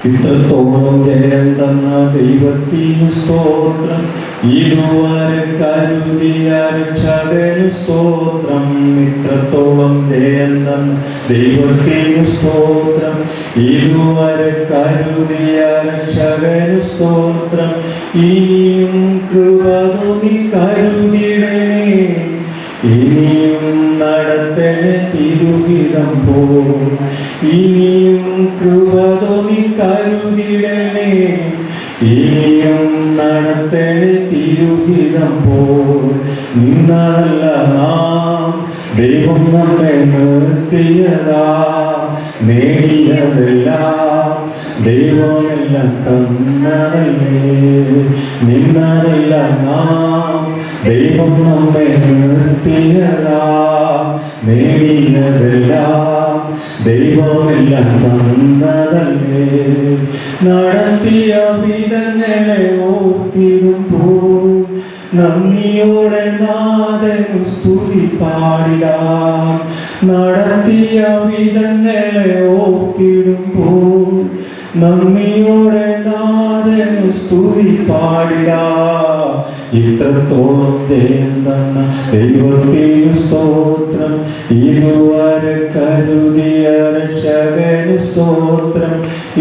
ഇത്രത്തോളം ജയം തന്ന ദൈവത്തിനു സ്തോത്രം, ഇതുവരെ കരുതിയ രക്ഷകനു സ്തോത്രം. ഇത്രത്തോളം ജയം തന്ന ദൈവത്തിനു സ്തോത്രം, ഇതുവരെ കരുതിയ രക്ഷകനു സ്തോത്രം. ഇനിയും കൃപ തോന്നി കരുതിടണേ, ഇനിയും നടത്തണേ തിരുഹിതം പോ. ഇനിയും കൃപ തോന്നി കരുതിടണേ, ഇനിയും നടത്തണേ തിരുഹിതം പോ. നിന്നതല്ല നാം ദൈവം നമ്മെ നിർത്തിയതാ, നേടിയതെല്ലാം ദൈവമെല്ലാം തന്നതല്ലേ. നിന്നതല്ല നാം ദൈവം നമ്മെ നിർത്തിയതാ, നേടിയതെല്ലാം ദൈവമെല്ലാം തന്നതല്ലേ. നടത്തിയ വിധങ്ങളെ ഓർത്തിടുമ്പോൾ നന്ദിയോടെ നാഥനു സ്തുതി പാടിടാം. നടത്തിയ വിധങ്ങളെ ഓർത്തിടുമ്പോൾ നന്ദിയോടെ നാഥനു സ്തുതി പാടിടാം. ഇത്രത്തോളം ജയം തന്ന ദൈവത്തിനു സ്തോത്രം, ഇതുവരെ കരുതിയ രക്ഷകനു സ്തോത്രം.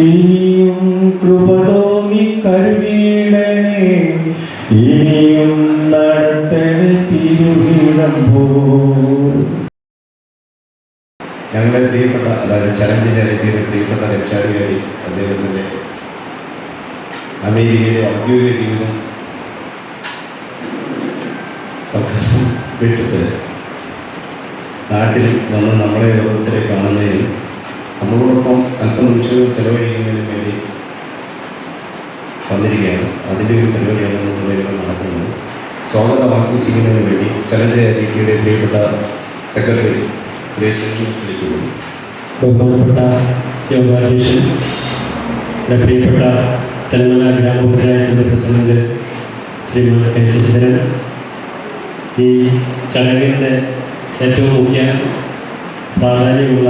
ഇനിയും കൃപ തോന്നി കരുതിയിടണേ, ഇനിയും നടത്തണേ തിരുഹിതം പോൽ. ഞങ്ങളുടെ പ്രിയപ്പെട്ട, അതായത് ചലഞ്ച് ചാരിറ്റിയുടെ പ്രിയപ്പെട്ട രക്ഷാധികാരി അദ്ദേഹത്തിൻ്റെ അമേരിക്കയിലെ ഔദ്യോഗിക ജീവിതം വിട്ടിട്ട് നാട്ടിൽ വന്ന് നമ്മളെ ഓരോരുത്തരെ കാണുന്നതിനും നമ്മളോടൊപ്പം അല്പനിമിഷങ്ങൾ ചെലവഴിക്കുന്നതിനും വേണ്ടി വന്നിരിക്കുകയാണ്. അതിൻ്റെ ഒരു പരിപാടിയാണ് നമ്മളിവിടെ നടക്കുന്നത്. സ്വാഗതം ആശംസിക്കുന്നതിന് വേണ്ടി ചലഞ്ച് ചാരിറ്റിയുടെ പ്രിയപ്പെട്ട സെക്രട്ടറി ശ്രീശേഷിക്കുന്നു. ബഹുമാനപ്പെട്ട യോഗാധ്യക്ഷൻ, പ്രിയപ്പെട്ട തെലങ്കാന ഗ്രാമപഞ്ചായത്തിൻ്റെ പ്രസിഡന്റ് ശ്രീമാൻ കെ ശശിധരൻ, ഈ ചടങ്ങിൻ്റെ ഏറ്റവും മുഖ്യ പ്രാധാന്യമുള്ള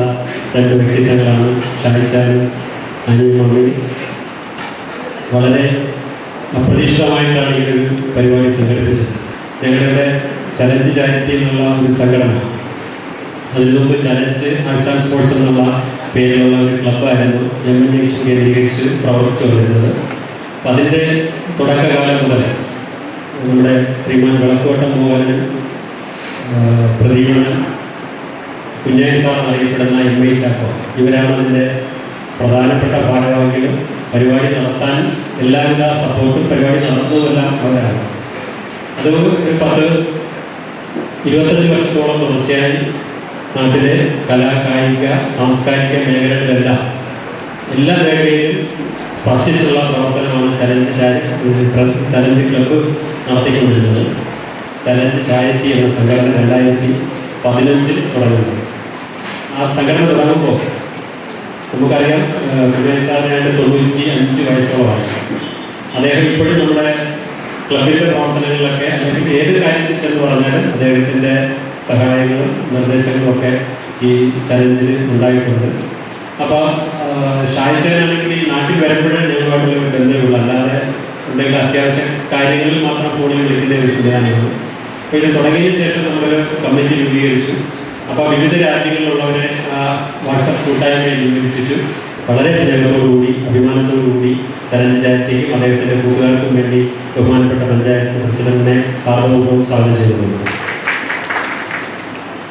രണ്ട് വ്യക്തിത്വങ്ങളാണ് ഷായിച്ചാനും അനിയും മമ്മി. വളരെ അപ്രതീക്ഷിതമായിട്ടാണ് ഇങ്ങനൊരു പരിപാടി സംഘടിപ്പിച്ചത്. ഞങ്ങളുടെ ചലഞ്ച് ചാരിറ്റി എന്നുള്ള ഒരു സംഘടന, അതിനു മുമ്പ് ചലഞ്ച് ആർട്സ് ആൻഡ് സ്പോർട്സ് എന്നുള്ള പേരിലുള്ള ഒരു ക്ലബ്ബായിരുന്നു ജന്മജംഗ്ഷൻ കേന്ദ്രീകരിച്ച് പ്രവർത്തിച്ചു വന്നിരുന്നത്. അപ്പം അതിൻ്റെ തുടക്കകാലം മുതൽ നമ്മുടെ ശ്രീമാൻ വിളക്കോട്ടം മോഹനൻ, പ്രദീപൻ, കുഞ്ഞായി സാർ അറിയപ്പെടുന്ന MI ചാക്കോ, ഇവരാണ് അതിൻ്റെ പ്രധാനപ്പെട്ട ഭാരവാഹികളും പരിപാടി നടത്താൻ എല്ലാവിധ സപ്പോർട്ടും പരിപാടി നടത്തുന്നതെല്ലാം അവരാണ്. അത് ഒരു 10-25 വർഷത്തോളം തുടർച്ചയായി നാട്ടിലെ കലാ, കായിക, സാംസ്കാരിക മേഖലകളിലെല്ലാം എല്ലാ മേഖലയിലും സ്പർശിച്ചുള്ള പ്രവർത്തനമാണ് ചലഞ്ച് ക്ലബ്ബ് നടത്തിക്കൊണ്ടിരുന്നത്. ചലഞ്ച് ചാരിറ്റി എന്ന സംഘടന 2015 തുടങ്ങുന്നത്. ആ സംഘടന തുടങ്ങുമ്പോൾ നമുക്കറിയാം, കുഞ്ഞായി സാറിനായിട്ട് 95 വയസ്സോളമായി. അദ്ദേഹം ഇപ്പോഴും നമ്മുടെ ക്ലബിൻ്റെ പ്രവർത്തനങ്ങളിലൊക്കെ, അല്ലെങ്കിൽ ഏത് കാര്യത്തിൽ ചെന്ന് പറഞ്ഞാലും അദ്ദേഹത്തിൻ്റെ സഹായങ്ങളും നിർദ്ദേശങ്ങളും ഒക്കെ ഈ ചലഞ്ചിൽ ഉണ്ടായിട്ടുണ്ട്. അപ്പോൾ ഷായിച്ചാനാണെങ്കിൽ ഈ നാട്ടിൽ വരുമ്പോഴേ ഞങ്ങളുമായിട്ടുള്ള ബന്ധമുള്ളൂ, അല്ലാതെ എന്തെങ്കിലും അത്യാവശ്യ കാര്യങ്ങളിൽ മാത്രം ഫോണിൽ വിളിക്കുന്ന ഒരു സംവിധാനമാണ്. അപ്പോൾ ഇത് തുടങ്ങിയതിന് ശേഷം നമ്മളൊരു കമ്മിറ്റി രൂപീകരിച്ചു. അപ്പോൾ വിവിധ രാജ്യങ്ങളിലുള്ളവരെ വാട്സപ്പ് കൂട്ടായ്മയിൽ രൂപീകരിച്ചു. വളരെ സ്നേഹത്തോടുകൂടി, അഭിമാനത്തോടുകൂടി ചലഞ്ച് ചാരിറ്റിക്കും അദ്ദേഹത്തിൻ്റെ കൂട്ടുകാർക്കും വേണ്ടി ബഹുമാനപ്പെട്ട പഞ്ചായത്ത് പ്രസിഡന്റിനെ ഹാർദവപൂർവ്വം സ്വാഗതം ചെയ്തിട്ടുണ്ട്.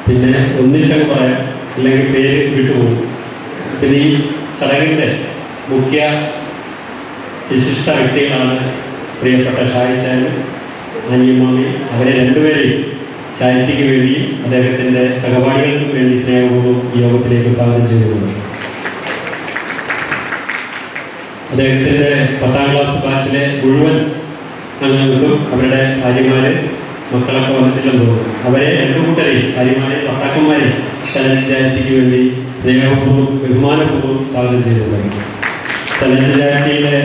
പിന്നെ ഒന്നിച്ചങ്ങ് പറയാം, അല്ലെങ്കിൽ പേര് വിട്ടുപോകും. പിന്നെ ഈ ചടങ്ങിൻ്റെ മുഖ്യ വിശിഷ്ട വ്യക്തികളാണ് പ്രിയപ്പെട്ട ഷായിച്ചാനും അനിയും മമ്മി. അവരെ രണ്ടുപേരെയും ചാരിറ്റിക്ക് വേണ്ടിയും അദ്ദേഹത്തിൻ്റെ സഹപാഠികൾക്കും വേണ്ടി സ്നേഹപൂർവ്വം ഈ യോഗത്തിലേക്ക് സ്വാഗതം ചെയ്തിട്ടുണ്ട്. അദ്ദേഹത്തിൻ്റെ 10ാം ക്ലാസ് ബാച്ചിലെ മുഴുവൻ അംഗങ്ങൾക്കും അവരുടെ ഭാര്യമാർ, മക്കളൊക്കെ വന്നിട്ടില്ലെന്ന് തോന്നുന്നു. അവരെ രണ്ടു കൂട്ടരെയും, ഭാര്യമാരെയും ഭർത്താക്കന്മാരെയും ചലഞ്ച് ചാരിറ്റിക്ക് വേണ്ടി സ്നേഹപൂർവ്വം ബഹുമാനപൂർവ്വം സ്വാഗതം ചെയ്തിട്ടുണ്ട്. ചലഞ്ച് ചാരിറ്റിയിലെ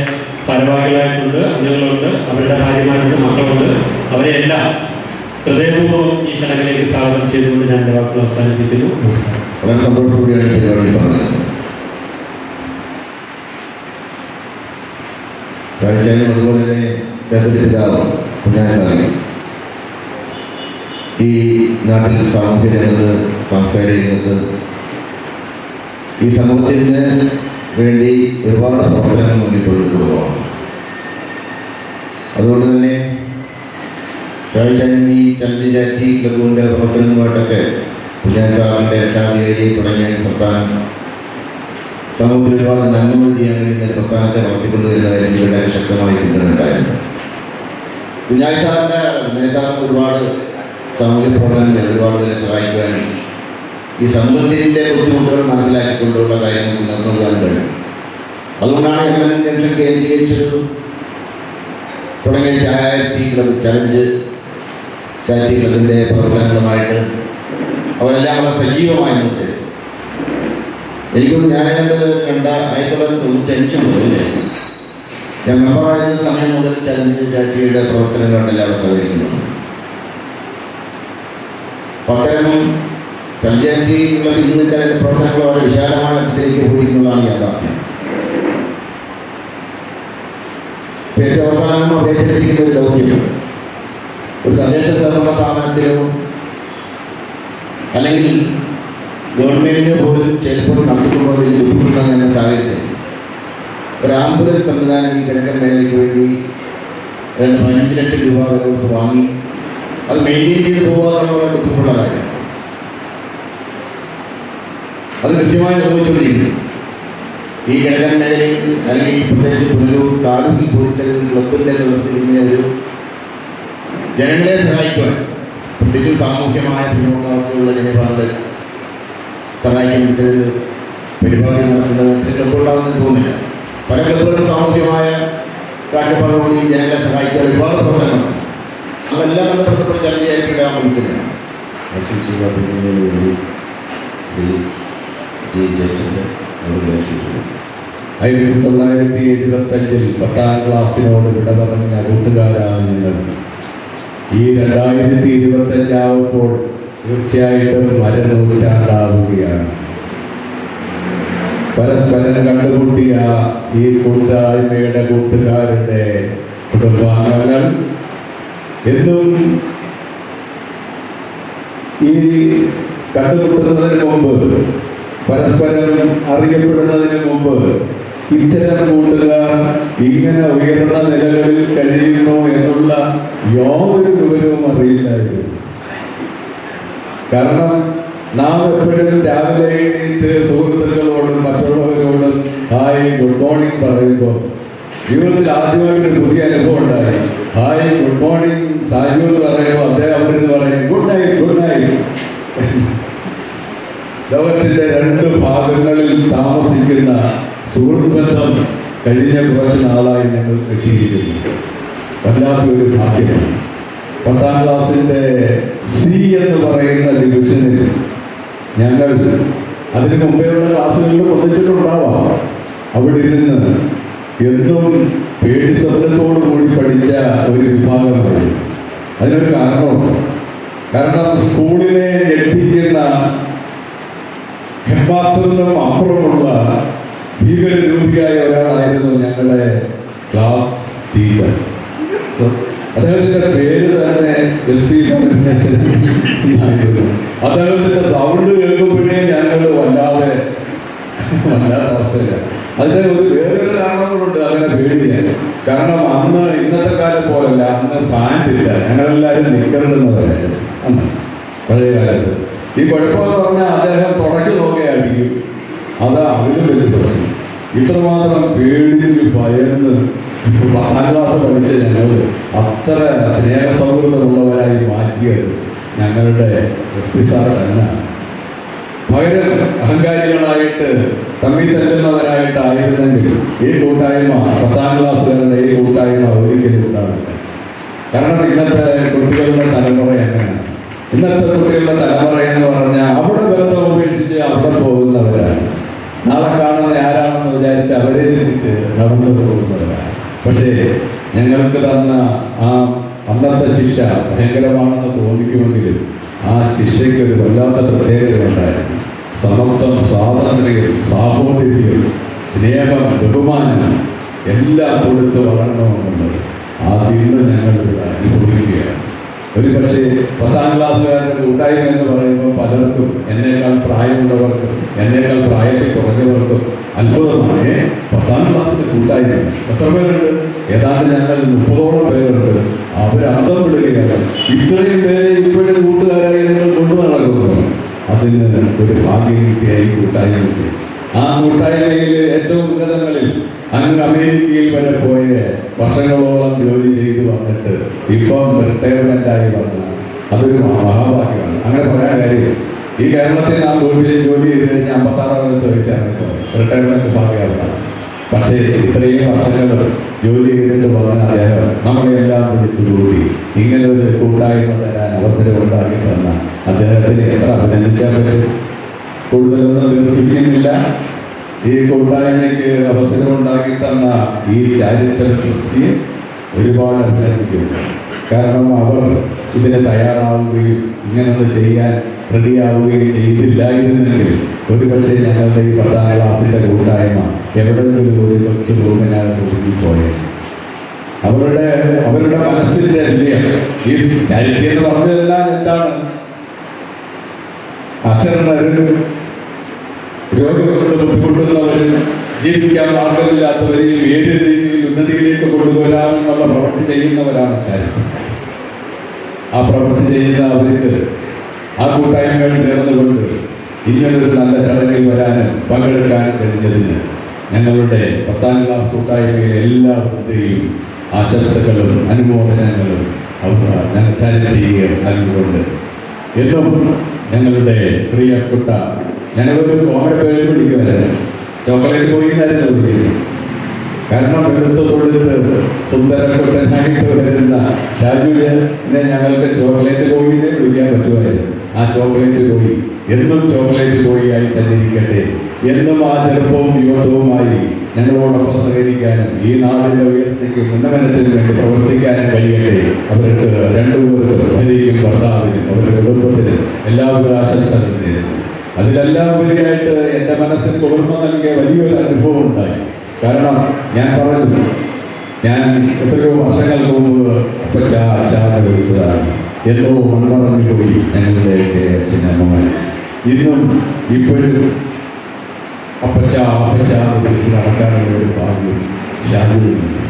ഭാരവാഹികളായിട്ടുണ്ട്, അംഗങ്ങളുണ്ട്, അവരുടെ ഭാര്യമാരുണ്ട്, മക്കളുണ്ട്. അവരെല്ലാം ഹൃദയപൂർവ്വം ഈ ചടങ്ങിലേക്ക് സ്വാഗതം ചെയ്തുകൊണ്ട് ഞാൻ എൻ്റെ വാക്കുകൾ അവസാനിപ്പിക്കുന്നു. നമസ്കാരം. വളരെ സന്തോഷത്തോടെയാണ് പരിപാടി പറഞ്ഞത്. കാഴ്ചയും അതുപോലെ തന്നെ അദ്ദേഹത്തിൻ്റെ പിതാവ് കുഞ്ഞാസാമി ഈ നാട്ടിൽ സാമൂഹ്യ രംഗത്ത് സാംസ്കാരിക രംഗത്ത് ഈ സമൂഹത്തിന് വേണ്ടി ഒരുപാട് പ്രവർത്തനങ്ങൾ നൽകിക്കൊണ്ടിട്ടുള്ളതാണ്. അതുകൊണ്ട് തന്നെ കാഴ്ചയും ഈ ചലഞ്ച് ചാറ്റി ക്ലബിൻ്റെ പ്രവർത്തനങ്ങളുമായിട്ടൊക്കെ കുഞ്ഞാസാറിൻ്റെ രക്ഷാധികാരി തുടങ്ങിയ പ്രസ്ഥാനം സമൂഹത്തിൽ ഒരുപാട് നന്മകൾ ചെയ്യാൻ കഴിയുന്ന പ്രസ്ഥാനത്തെ വളർത്തിക്കൊണ്ടുവരുന്ന എനിക്ക് ശക്തമായി പിന്തുണയുണ്ടായിരുന്നു. കുഞ്ഞായി സാറിൻ്റെ നേതാവ് ഒരുപാട് സാമൂഹ്യ പ്രവർത്തനങ്ങൾ ഒരുപാട് പേരെ സഹായിക്കുവാനും ഈ സമൂഹത്തിൻ്റെ ബുദ്ധിമുട്ടുകൾ മനസ്സിലാക്കിക്കൊണ്ടുള്ള കാര്യങ്ങൾ മുന്നോട്ട് നൽകാൻ കഴിയും. അതുകൊണ്ടാണ് ജംഗ്ഷൻ കേന്ദ്രീകരിച്ചൊരു തുടങ്ങിയ ചാരിറ്റി ക്ലബ് ചലഞ്ച് ചാരിറ്റി ക്ലബിൻ്റെ പ്രവർത്തനങ്ങളുമായിട്ട് അവരെല്ലാം വളരെ സജീവമായി നിർത്തി. എനിക്കൊന്ന് ഞാനത് കണ്ട 1995 മുതലേ ഞാൻ മെമ്പറായിരുന്ന സമയം മുതൽ ചലഞ്ച് ചാരിറ്റിയുടെ പ്രവർത്തനങ്ങളുണ്ടെല്ലാം അവിടെ സഹകരിക്കുന്നു. അത്തരം ചലഞ്ചാരിറ്റിയുള്ള ഇന്നത്തെ പ്രവർത്തനങ്ങൾ വളരെ വിശാലമായ അർത്ഥത്തിലേക്ക് പോയിരുന്നതാണ് യാഥാർത്ഥ്യം. ഏറ്റവും അവസാനം ഏറ്റെടുത്തിരിക്കുന്ന ഒരു ദൗത്യം ഒരു തദ്ദേശ സ്വയംഭരണ സ്ഥാപനത്തിലോ അല്ലെങ്കിൽ ഗവൺമെൻറ്റിനോ പോലും ചിലപ്പോൾ നടത്തിക്കൊണ്ടുപോകുന്നതിൽ ബുദ്ധിമുട്ടുണ്ടെന്ന് എന്ന സാഹചര്യത്തിൽ ഒരു ആംബുലൻസ് സംവിധാനം ഈ കിഴക്കൻ മേഖലയ്ക്ക് വേണ്ടി 5 ലക്ഷം രൂപ കൊടുത്ത് വാങ്ങി അത് മെയിൻറ്റെയിൻ ചെയ്ത് പോകാനുള്ള ബുദ്ധിമുട്ടുള്ള കാര്യം. അത് കൃത്യമായി നിർവഹിച്ചുകൊണ്ടിരിക്കുന്നു. ഈ കിഴക്കൻ മേഖലയിൽ അല്ലെങ്കിൽ ഈ പ്രദേശത്ത് ഒരു താലൂക്കിൽ പോയി ക്ലബിൻ്റെ നേതൃത്വത്തിൽ ഇങ്ങനെ ഒരു ജനങ്ങളെ സഹായിക്കുവാൻ പ്രത്യേകിച്ചും സാമൂഹ്യമായ പിന്നോക്കാവസ്ഥയുള്ള ജനവിഭാഗങ്ങളെ സഹായിക്കാൻ ഇത്തരൊരു പരിപാടി നടത്തുന്നത് ക്ലബുണ്ടാകുമെന്ന് തോന്നുന്നില്ല. പല ക്ലബുകളും സാമൂഹ്യമായ കാഴ്ചപ്പാടോടുകൂടി ജനങ്ങളെ സഹായിക്കാൻ ഒരുപാട് പ്രവർത്തനങ്ങളുണ്ട്. അതെല്ലാം ബന്ധപ്പെട്ടപ്പോൾ ജനകീയായിട്ടുള്ള മനസ്സിലാണ്. ശ്രീ ജി ജയചന്ദ്രൻ 1975 10ാം ക്ലാസ്സിനോട് വിട പറഞ്ഞ കൂട്ടുകാരാണ് ഞങ്ങൾ. ഈ 2025 ആവുമ്പോൾ തീർച്ചയായിട്ടും നൂറ്റാണ്ടാവുകയാണ്. പരസ്പരം കണ്ടുമുട്ടിയ ഈ കൂട്ടായ്മയുടെ കൂട്ടുകാരുടെ കുടുംബാംഗങ്ങൾ എന്നും ഈ കണ്ടുമുട്ടുന്നതിന് മുമ്പ് പരസ്പരം അറിയപ്പെടുന്നതിന് മുമ്പ് ഇത്തരം കൂട്ടുകാർ ഇങ്ങനെ ഉയർന്ന നിലകളിൽ കഴിയുന്നു എന്നുള്ള യാതൊരു വിവരവും അറിയില്ലായിരുന്നു. കാരണം നാം എപ്പോഴും രാവിലെ എഴുന്നേറ്റ് സുഹൃത്തുക്കളോടും മറ്റുള്ളവരോടും ഹായ് ഗുഡ് മോർണിംഗ് പറയുമ്പോൾ ജീവിതത്തിൽ ആദ്യമായിട്ടൊരു പുതിയ അനുഭവം ഉണ്ടായി. ഹായ് ഗുഡ് മോർണിംഗ് സാജു എന്ന് പറയുമ്പോൾ അദ്ദേഹം അവരിന്ന് പറയും ഗുഡ് നൈറ്റ് ഗുഡ് നൈറ്റ്. ലോകത്തിൻ്റെ 2 ഭാഗങ്ങളിൽ താമസിക്കുന്ന സുഹൃത്ത് ബന്ധം കഴിഞ്ഞ കുറച്ച് നാളായി ഞങ്ങൾ കിട്ടിയിരിക്കുന്നു. വല്ലാത്തൊരു ഭാഗ്യമാണ്. 10ാം ക്ലാസ്സിൻ്റെ സി എന്ന് പറയുന്ന ഡിവിഷനിൽ ഞങ്ങൾ അതിന് മുമ്പേയുള്ള ക്ലാസ്സുകളിൽ ഒന്നിച്ചിട്ടുണ്ടാവാം. അവിടെ ഇരുന്ന് എന്നും പേടി സ്വപ്നത്തോടു കൂടി പഠിച്ച ഒരു വിഭാഗമാണ്. അതിനൊരു കാരണമുണ്ട്. കാരണം സ്കൂളിനെ ഞെട്ടിക്കുന്ന ഹെഡ് മാസ്റ്ററിനും അപ്പുറമുള്ള ഭീകരരൂപിയായ ഒരാളായിരുന്നു ഞങ്ങളുടെ ക്ലാസ് ടീച്ചർ. അദ്ദേഹത്തിൻ്റെ പേര് തന്നെ SP ആയിരുന്നു. അദ്ദേഹത്തിൻ്റെ സൗണ്ട് കേൾക്കുമ്പോഴേ ഞങ്ങൾ വല്ലാതെ അവസ്ഥയില്ല. അതിൻ്റെ വേറൊരു കാരണങ്ങളുണ്ട് അങ്ങനെ പേടിക്കാൻ. കാരണം അന്ന് ഇന്നത്തെ കാലം പോലല്ല, അന്ന് പാൻറ്റില്ല, ഞങ്ങളെല്ലാവരും നിൽക്കരുതെന്നവരായിരുന്നു അന്ന് പഴയ കാലത്ത്. ഈ കുഴപ്പമെന്ന് പറഞ്ഞാൽ അദ്ദേഹം തുടക്കി നോക്കിയായിരിക്കും. അത് അതിലും വലിയ പ്രശ്നം. ഇത്രമാത്രം പേടിച്ച് ഭയന്ന് 10ാം ക്ലാസ് പഠിച്ച ഞങ്ങൾ അത്ര സ്നേഹസൗഹൃദമുള്ളവരായി മാറ്റിയത് ഞങ്ങളുടെ SP സാർ തന്നെ. പകരം അഹങ്കാരികളായിട്ട് തമ്മിൽ തല്ലുന്നവരായിട്ടായിരുന്നെങ്കിൽ ഈ കൂട്ടായ്മ 10ാം ക്ലാസ്സുകാരുടെ ഈ കൂട്ടായ്മ ഒരിക്കലും ഉണ്ടാവില്ല. കാരണം ഇന്നത്തെ കുട്ടികളുടെ തലമുറ എങ്ങനെയാണ്? ഇന്നത്തെ കുട്ടികളുടെ തലമുറ എന്ന് പറഞ്ഞാൽ അവിടെ ബന്ധം ഉപേക്ഷിച്ച് അവിടെ പോകുന്നവരാണ്. നാളെ കാണുന്ന ആരാണെന്ന് വിചാരിച്ച് അവരെ തിരിച്ച് നടന്നു പോകുന്നവരാണ്. പക്ഷേ ഞങ്ങൾക്ക് തന്ന ആ അന്നത്തെ ശിക്ഷ ഭയങ്കരമാണെന്ന് തോന്നിക്കുമെങ്കിലും ആ ശിക്ഷയ്ക്ക് ഒരു വല്ലാത്ത പ്രത്യേകതയുണ്ടായിരുന്നു. സമത്വം, സ്വാതന്ത്ര്യം, സാഹോദര്യം, സ്നേഹം, ബഹുമാനം എല്ലാം കൊടുത്ത് വളരണമെന്നുള്ളത് ആദ്യം ഞങ്ങൾ ഇവിടെ അനുഭവിക്കുകയാണ്. ഒരു പക്ഷേ 10ാം ക്ലാസ്സുകാരുടെ കൂട്ടായ്മ എന്ന് പറയുമ്പോൾ പലർക്കും എന്നേക്കാൾ പ്രായമുള്ളവർക്കും എന്നേക്കാൾ പ്രായത്തിൽ കുറഞ്ഞവർക്കും അത്ഭുതമാണ്. 10ാം ക്ലാസ്സിന്റെ കൂട്ടായ്മ എത്ര പേരുണ്ട്? ഏതാണ്ട് ഞങ്ങൾ 30ഓളം പേരുണ്ട്. അവർ അന്തപ്പെടുകയാണ്. ഇത്രയും പേരെ ഇപ്പോഴും കൂട്ടുകാരായി നിങ്ങൾ കൊണ്ടു നടക്കുന്നു. അതിന് ഒരു ഭാഗ്യം കിട്ടിയായി കൂട്ടായ്മയ്ക്ക്. ആ കൂട്ടായ്മയിൽ ഏറ്റവും ഉന്നതങ്ങളിൽ അങ്ങ് അമേരിക്കയിൽ വരെ പോയ വർഷങ്ങളോളം ജോലി ചെയ്ത് വന്നിട്ട് ഇപ്പം റിട്ടയർമെൻ്റായി വന്ന അതൊരു മഹാഭാഗ്യമാണ്. അങ്ങനെ പറയാൻ കാര്യം ഈ കേരളത്തിൽ നാം ജോലി ചെയ്ത് കഴിഞ്ഞാൽ 56 വയസ്സാണ് റിട്ടയർമെൻറ്റ് ഭാഗ്യമാണ്. പക്ഷേ ഇത്രയും വർഷങ്ങൾ ജോലി ചെയ്തിട്ട് വന്ന അദ്ദേഹം നമ്മളെല്ലാം വിളിച്ചുകൂടി ഇങ്ങനെ ഒരു കൂട്ടായ്മ തരാൻ അവസരം ഉണ്ടാക്കി തന്ന അദ്ദേഹത്തിന് എത്ര അഭിനന്ദിക്കാൻ പറ്റും? കൂടുതലൊന്നും ദീർഘിപ്പിക്കുന്നില്ല. ഈ കൂട്ടായ്മയ്ക്ക് അവസരം ഉണ്ടാക്കി തന്ന ഈ ചാരിറ്റബിൾ ട്രസ്റ്റിയെ ഒരുപാട് അഭിനന്ദിക്കുന്നു. കാരണം അവർ ഇതിന് തയ്യാറാവുകയും ഇങ്ങനൊന്ന് ചെയ്യാൻ റെഡിയാവുകയും ചെയ്തില്ലായിരുന്നെങ്കിൽ ഒരുപക്ഷെ ഞങ്ങളുടെ ഈ 10ാം ക്ലാസ്സിൻ്റെ കൂട്ടായ്മ എവിടെയെങ്കിലും ഒരു കൊച്ചു റൂമിനകത്ത് ഒതുങ്ങിപ്പോയത്. അവരുടെ മനസ്സിൻ്റെ വിജയം. ഈ ചാരിറ്റി എന്ന് പറഞ്ഞതെല്ലാം എന്താണ്? അശരണരും രോഗികളുടെ ബുദ്ധിമുട്ടുന്നവരും ജീവിക്കാൻ മാർഗമില്ലാത്തവരെയും ഏത് രീതിയിൽ ഉന്നതിയിലേക്ക് കൊണ്ടുവരാമെന്നുള്ള പ്രവൃത്തി ചെയ്യുന്നവരാണ് ചാരിറ്റി. ആ പ്രവൃത്തി ചെയ്യുന്ന അവർക്ക് ആ കൂട്ടായ്മകൾ ചേർന്നുകൊണ്ട് ഇങ്ങനൊരു നല്ല ചടങ്ങിൽ വരാനും പങ്കെടുക്കാനും കഴിഞ്ഞതിന് ഞങ്ങളുടെ 10ാം ക്ലാസ് കൂട്ടായ്മയിലെ എല്ലാവരുടെയും ആശംസകളും അനുമോദനങ്ങളും ഞങ്ങൾ ചാരിറ്റിക്ക് നൽകിക്കൊണ്ട് എന്നും ഞങ്ങളുടെ പ്രിയപ്പെട്ട ഞങ്ങളൊരു കോമഡി പേര് പിടിക്കുമായിരുന്നു. ചോക്ലേറ്റ് പോയി എന്നായിരുന്നു വിളിക്കുന്നത്. കാരണം വെളുത്ത് തൊഴുത്ത് സുന്ദരക്കുട്ടനായിട്ട് വരുന്ന ഷാജുവിനെ ഞങ്ങൾക്ക് ചോക്ലേറ്റ് കോഴിനെ വിളിക്കാൻ പറ്റുമായിരുന്നു. ആ ചോക്ലേറ്റ് കോഴി എന്നും ചോക്ലേറ്റ് കോഴിയായി തന്നെ ഇരിക്കട്ടെ. എന്നും ആ ചെറുപ്പവും യുവത്വവുമായി ഞങ്ങളോടൊപ്പം സഹകരിക്കാനും ഈ നാടിൻ്റെ ഉയർച്ചയ്ക്ക് ഉന്നമനത്തിന് വേണ്ടി പ്രവർത്തിക്കാനും കഴിയട്ടെ. അവർക്ക് രണ്ടുപേർക്കും ഭാര്യയ്ക്കും ഭർത്താവിനും അവരുടെ കുടുംബത്തിനും എല്ലാവരും ആശംസകൾ നേരുന്നു. അതിലെല്ലാം ഉപരിയായിട്ട് എൻ്റെ മനസ്സിന് കുളിർമ നൽകിയ വലിയൊരു അനുഭവം ഉണ്ടായി. കാരണം ഞാൻ പറഞ്ഞു, ഞാൻ എത്രയോ വർഷങ്ങൾക്ക് മുമ്പ് അച്ഛാന്ന് വിളിച്ചതാണ്. എന്തോ മൺമറഞ്ഞു പോയി ഞങ്ങളുടെയൊക്കെ അച്ഛനമ്മമാർ. ഇന്നും ഇപ്പോഴും അപ്പച്ചാന്ന് വിളിച്ച് നടക്കാനുള്ള ഒരു ഭാഗ്യം ഷാജുവിനുണ്ട്.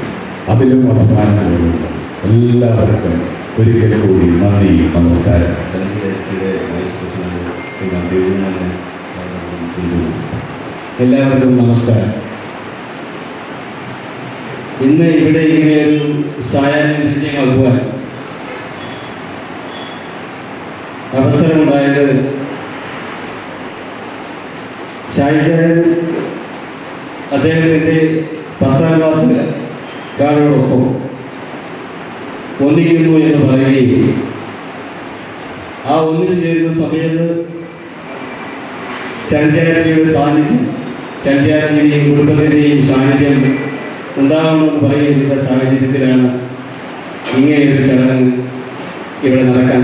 അതിലും അഭിമാനങ്ങളുണ്ട്. എല്ലാവർക്കും ഒരിക്കൽ കൂടി നന്ദി, നമസ്കാരം. എല്ലാവർക്കും നമസ്കാരം. ഇന്ന് ഇവിടെ ഇങ്ങനെയൊരു സായാഹ്നം നൽകുവാൻ അവസരമുണ്ടായത് ഷാഹിദ് അദ്ദേഹത്തിൻ്റെ 10ാം ക്ലാസ്സുകാരോടൊപ്പം ഒന്നിക്കുന്നു എന്ന് പറയുകയും ആ ഒന്നിച്ചു ചേരുന്ന സമയത്ത് ചന്ദ്രാജിയുടെ സാന്നിധ്യം, ചന്ദ്രാജിയുടെയും കുടുംബത്തിൻ്റെയും സാന്നിധ്യം ഉണ്ടാകണമെന്ന് പറയുകയും ചെയ്ത സാഹചര്യത്തിലാണ് ഇങ്ങനെയൊരു ചടങ്ങ് ഇവിടെ നടക്കാൻ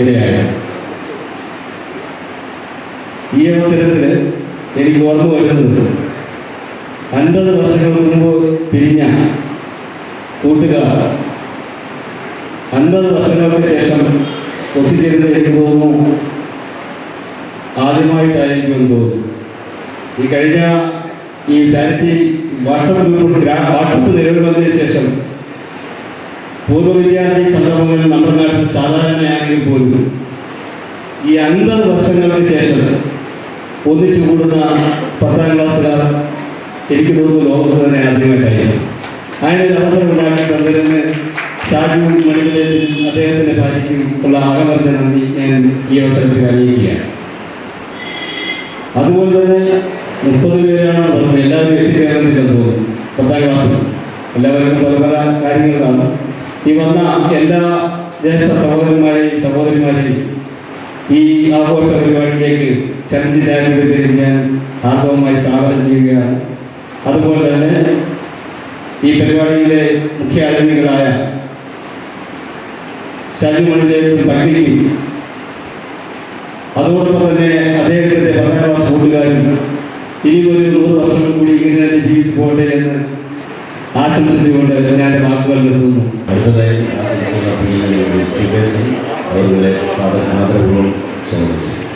ഇടയായത്. ഈ അവസരത്തിൽ എനിക്ക് ഓർമ്മ വരുന്നത് 50 വർഷങ്ങൾക്ക് മുമ്പ് പിരിഞ്ഞ കൂട്ടുകാർ 50 വർഷങ്ങൾക്ക് ശേഷം ഒത്തുചേരുന്നത് എനിക്ക് തോന്നുന്നു ആദ്യമായിട്ടായിരിക്കും തോന്നുന്നു. ഈ കഴിഞ്ഞ ഈ ചാരിറ്റി വാട്സപ്പ് നിലവിൽ വന്നതിന് ശേഷം പൂർവ്വ വിദ്യാർത്ഥി സംരംഭങ്ങൾ നമ്മുടെ നാട്ടിൽ സാധാരണയാണെങ്കിൽ പോലും ഈ 50 വർഷങ്ങൾക്ക് ശേഷം ഒന്നിച്ചു കൂടുന്ന 10ാം ക്ലാസ്സുകാർ എനിക്ക് തോന്നുന്നു ലോകത്ത് തന്നെ ആദ്യമായിട്ടായിരിക്കും. അതിനൊരു അവസരം ഉണ്ടാക്കി തന്നതിന് ഷാജു മണിമലത്തിനും അദ്ദേഹത്തിൻ്റെ ഭാര്യയ്ക്കും ഉള്ള ആകമർദ്ദ നന്ദി ഞാൻ ഈ അവസരത്തിൽ അറിയിക്കുകയാണ്. അതുപോലെ തന്നെ 30 പേരാണ് എല്ലാവരും എത്തിച്ചേർന്നില്ലെന്ന് തോന്നുന്നു. 10ാം ക്ലാസ്സിൽ എല്ലാവർക്കും പല പല കാര്യങ്ങളാണ്. ഈ വന്ന എല്ലാ ജ്യേഷ്ഠ സഹോദരന്മാരെയും ഈ ആഘോഷ പരിപാടിയിലേക്ക് ചലഞ്ച് ചാരിറ്റിയുടെ പേരിൽ ഞാൻ ആർദ്രമായി സ്വാഗതം ചെയ്യുകയാണ്. അതുപോലെ തന്നെ ഈ പരിപാടിയിലെ മുഖ്യ അതിഥികളായ ഷാജു മണിലേക്കും പത്നിക്കും അതോടൊപ്പം തന്നെ അദ്ദേഹത്തിൻ്റെ 10ാം ക്ലാസ് കൂട്ടുകാരും ഇനി ഒരു 100 വർഷം കൂടി ഇങ്ങനെ തന്നെ ജീവിച്ചു പോകട്ടെ എന്ന് ആശംസിച്ചുകൊണ്ട് ഞാൻ എൻ്റെ വാക്കുകൾ നിർത്തുന്നു. അടുത്തതായി ആശംസകൾ അർപ്പിക്കുന്നതിന് സുരേഷൻ അവരുടെ ആദരപൂർവ്വം സ്വാഗതം ചെയ്യും.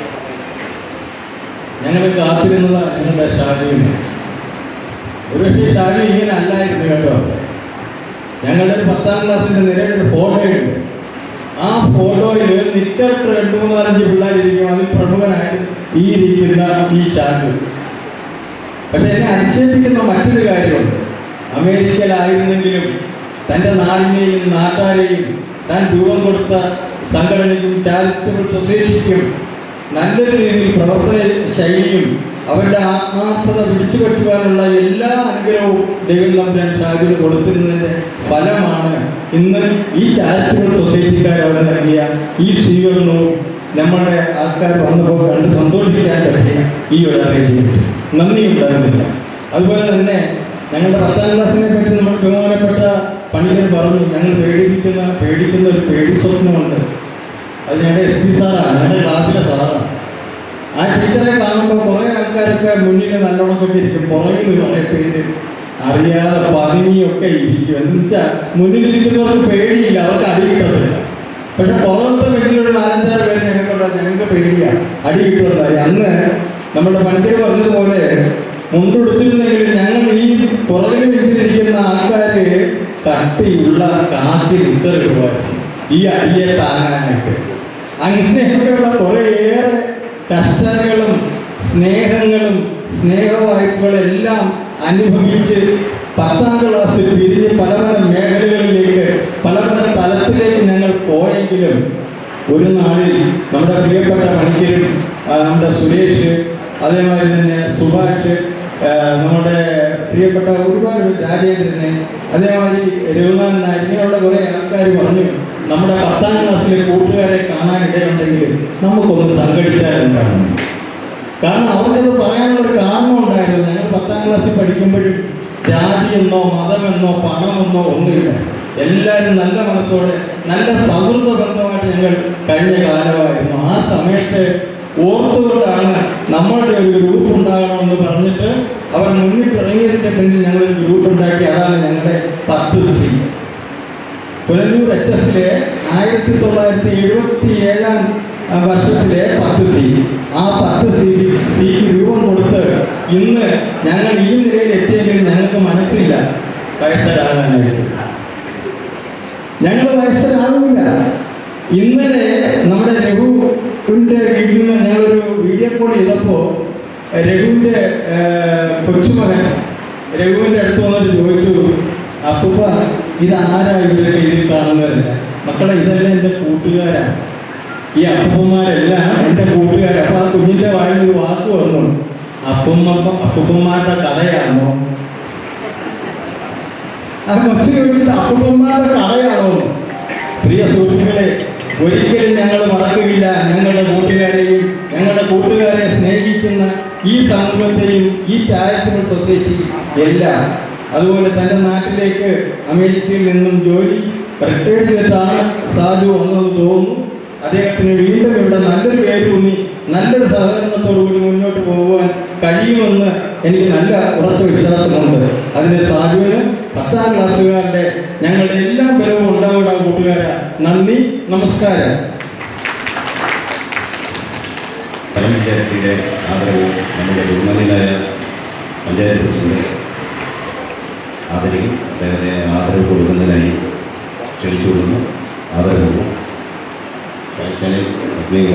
ഞങ്ങൾ കാത്തിരുന്നത് ഞങ്ങളുടെ ഷാജുവിനെ. ഒരുപക്ഷെ ഷാജു ഇങ്ങനെ അല്ലായിരുന്നു കേട്ടോ. ഞങ്ങളുടെ ഒരു 10ാം ക്ലാസ്സിൻ്റെ നിലവിലൊരു ഫോട്ടോയുണ്ട്. ആ ഫോട്ടോയിൽ നിക്കറിട്ട് 2-3-4 പിള്ളേരിരിക്കും. അതിൽ പ്രമുഖനായിട്ട് ഈ ഇരിക്കുന്ന ഈ ഷാജു. പക്ഷെ എന്നെ അതിശയിപ്പിക്കുന്ന മറ്റൊരു കാര്യമുണ്ട്. അമേരിക്കയിലായിരുന്നെങ്കിലും തൻ്റെ നാടിനെയും നാട്ടാരെയും താൻ രൂപം കൊടുത്ത സംഘടനയ്ക്കും ചാരിറ്റബിൾ സൊസൈറ്റിക്കും നല്ലൊരു രീതിയിൽ പ്രവർത്തന ശൈലിയും അവരുടെ ആത്മാർത്ഥത പിടിച്ചു പറ്റുവാനുള്ള എല്ലാ അനുഗ്രഹവും ദൈവം തമ്പുരാൻ ഷാജുവിന് കൊടുത്തിരുന്നതിൻ്റെ ഫലമാണ് ഇന്ന് ഈ ചാരിറ്റബിൾ സൊസൈറ്റിക്കാർ അവർ നൽകിയ ഈ സ്വീകരണവും നമ്മളുടെ ആൾക്കാർ വന്നപ്പോൾ കണ്ട് സന്തോഷിക്കാൻ പറ്റിയ ഈ ഒരു അറേഞ്ച്മെൻറ്റ്. നന്ദി ഉണ്ടാകുന്നില്ല. അതുപോലെ തന്നെ ഞങ്ങളുടെ 10ാം ക്ലാസ്സിനെ പറ്റി നമ്മൾ ബഹുമാനപ്പെട്ട പണിക്കർ പറഞ്ഞു. ഞങ്ങൾ പേടിക്കുന്ന ഒരു പേടി സ്വപ്നമുണ്ട്. അത് ഞങ്ങളുടെ SP സാറാണ്, ഞങ്ങളുടെ ക്ലാസ്സിലെ സാറാണ്. ആ ടീച്ചറെ കാണുമ്പോൾ കുറേ ആൾക്കാരൊക്കെ മുന്നിൽ നല്ലോണമൊക്കെ ഇരിക്കും, പുറകിൽ കുറേ പേര് അറിയാതെ പതുങ്ങിയൊക്കെ ഇരിക്കും. എന്ന് വെച്ചാൽ മുന്നിലിരിക്കുന്നവർക്ക് പേടിയില്ല, അവർക്ക് അടി കിട്ടത്തില്ല. പക്ഷെ പുറത്തെ വലിയൊരു 4-5 പേര് ഞങ്ങൾക്ക് പേടിയാണ്, അടി കിട്ടുന്നതായി. അന്ന് നമ്മുടെ പണിക്കർ പറഞ്ഞതുപോലെ മുണ്ടെടുത്തിരുന്നെങ്കിൽ ഞങ്ങൾ ഈ പുറകിൽ വെച്ചിരിക്കുന്ന ആൾക്കാർ കട്ടിയുള്ള കാറ്റ് ഇത്തറിടുമായിരുന്നു ഈ അടിയെ താങ്ങാനായിട്ട്. അങ്ങനെയൊക്കെയുള്ള കുറേയേറെ കഷ്ടതകളും സ്നേഹങ്ങളും സ്നേഹവായ്പകളെല്ലാം അനുഭവിച്ച് 10ാം ക്ലാസ് പിരിഞ്ഞ് പല പല മേഖലകളിലേക്ക് പല പല തലത്തിലേക്ക് ഞങ്ങൾ പോയെങ്കിലും ഒരു നാളിൽ നമ്മുടെ പ്രിയപ്പെട്ട പണിക്കരും നമ്മുടെ സുരേഷ്, അതേമാതിരി തന്നെ സുഭാഷ്, നമ്മുടെ പ്രിയപ്പെട്ട ഒരുപാട് രാജേന്ദ്രനെ, അതേമാതിരി രഘുനാഥൻ നായർ, ഇങ്ങനെയുള്ള കുറേ ആൾക്കാർ പറഞ്ഞു നമ്മുടെ 10ാം ക്ലാസ്സിലെ കൂട്ടുകാരെ കാണാനിടയുണ്ടെങ്കിൽ നമുക്കൊന്ന് സംഘടിച്ചാലുണ്ടാകും. കാരണം അവർക്കത് പറയാനുള്ളൊരു കാരണം ഉണ്ടായിരുന്നു. ഞങ്ങൾ 10ാം ക്ലാസ്സിൽ പഠിക്കുമ്പോഴും ജാതിയെന്നോ മതമെന്നോ പണമെന്നോ ഒന്നുമില്ല. എല്ലാവരും നല്ല മനസ്സോടെ നല്ല സൗഹൃദ ബന്ധമായിട്ട് ഞങ്ങൾ കഴിഞ്ഞ കാലമായിരുന്നു. ആ സമയത്ത് ഓർത്തുകൊണ്ടാണ് നമ്മളുടെ ഒരു ഗ്രൂപ്പ് ഉണ്ടാകണമെന്ന് പറഞ്ഞിട്ട് അവർ മുന്നിട്ടിറങ്ങിയതിൻ്റെ പിന്നിൽ ഞങ്ങളൊരു ഗ്രൂപ്പ് ഉണ്ടാക്കി. അതാണ് ഞങ്ങളുടെ 10C. പുനലൂർ HS-ലെ 1977 വർഷത്തിലെ 10C. ആ 10Cക്ക് രൂപം കൊടുത്ത് ഇന്ന് ഞങ്ങൾ ഈ നിലയിൽ എത്തിയെങ്കിലും ഞങ്ങൾക്ക് മനസ്സില്ല വയസ്സരാകാനായിട്ട്. ഞങ്ങൾ വയസ്സരാകില്ല. ഇന്നലെ നമ്മുടെ രഘുവിൻ്റെ വീട്ടിൽ നിന്ന് ഞങ്ങളൊരു വീഡിയോ കോൾ ചെയ്തപ്പോൾ രഘുവിൻ്റെ കൊച്ചുമകൻ രഘുവിൻ്റെ അടുത്ത് വന്നിട്ട് ചോദിച്ചു, അപ്പൂപ്പ ഇതാരാ ഇവരൊക്കെ ഇതിൽ കാണുന്നതല്ല? മക്കളെ, ഇതെല്ലാം എൻ്റെ കൂട്ടുകാരാണ്. ഈ അപ്പൂപ്പന്മാരെല്ലാം എൻ്റെ കൂട്ടുകാർ. അപ്പോൾ ആ കുഞ്ഞിൻ്റെ വായിൽ ഒരു വാക്ക് വന്നു, അപ്പൂപ്പന്മാരുടെ കഥയാണോ? ആ കൊച്ചു ചോദിച്ചിട്ട് അപ്പൂപ്പന്മാരുടെ കഥയാണോ? പ്രിയ സുഹൃത്തുക്കളെ, ഒരിക്കലും ഞങ്ങൾ മറക്കുകയില്ല ഞങ്ങളുടെ കൂട്ടുകാരെയും ഞങ്ങളുടെ കൂട്ടുകാരെ സ്നേഹിക്കുന്ന ഈ സമൂഹത്തെയും ഈ ചാരിറ്റബിൾ സൊസൈറ്റി എല്ലാം. അതുപോലെ തൻ്റെ നാട്ടിലേക്ക് അമേരിക്കയിൽ നിന്നും ജോലി റിട്ടയർ ചെയ്തിട്ടാണ് ഷാജു വന്നത് തോന്നുന്നു. അദ്ദേഹത്തിന് വീണ്ടും ഇവിടെ നല്ലൊരു പേരൂന്നി നല്ലൊരു സഹകരണത്തോടുകൂടി മുന്നോട്ട് പോകുവാൻ കഴിയുമെന്ന് എനിക്ക് നല്ല ഉറച്ച വിശ്വാസമുണ്ട്. അതിന് ഷാജുവിന് 10ാം ക്ലാസ്സുകാരുടെ ഞങ്ങളുടെ എല്ലാ ബലവും ഉണ്ടാവുക കൂട്ടുകാരാ. നന്ദി, നമസ്കാരം. പഞ്ചായത്തിൻ്റെ ആദരവും നമ്മുടെ ബഹുമാന്യനായ പഞ്ചായത്ത് പ്രസിഡന്റ് ആദരിക്കും. അദ്ദേഹത്തെ ആദരവ് കൊടുക്കുന്നതിനായി ക്ഷണിച്ചുകൊള്ളുന്നു. ആദരവും ചാനൽ അഗ്നിയും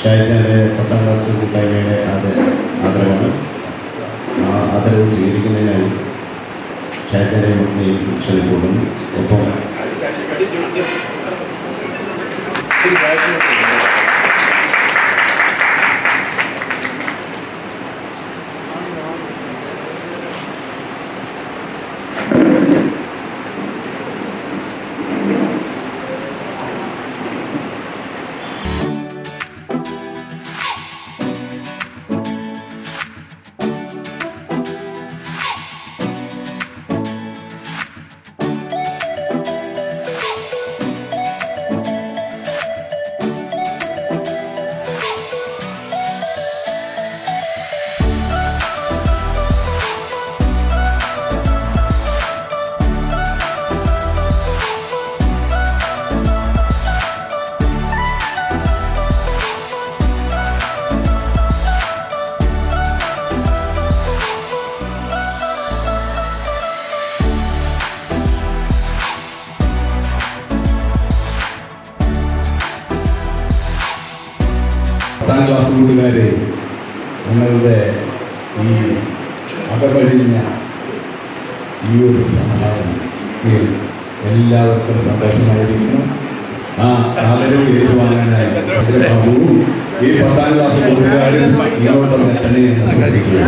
ഷാജാൻ്റെ 10ാം ക്ലാസ് കൂട്ടായ്മയുടെ ആദരവാണ്. ആ ആദരവ് സ്വീകരിക്കുന്നതിനായി ഷാജാനെ ക്ഷണിക്കുന്നു. ഒപ്പം പത്താം ക്ലാസ് കൂട്ടുകാരെ, നിങ്ങളുടെ ഈ അകമഴിഞ്ഞ ഈ ഒരു സമാധാനം എല്ലാവർക്കും സന്തോഷമായിരിക്കുന്നു. ആ ആദരവ് ഏറ്റുവാങ്ങാനായി ബാബുവും ഈ 10ാം ക്ലാസ് കൂട്ടുകാരും ഇങ്ങോട്ടൊന്ന് തന്നെ ശ്രദ്ധിക്കുക.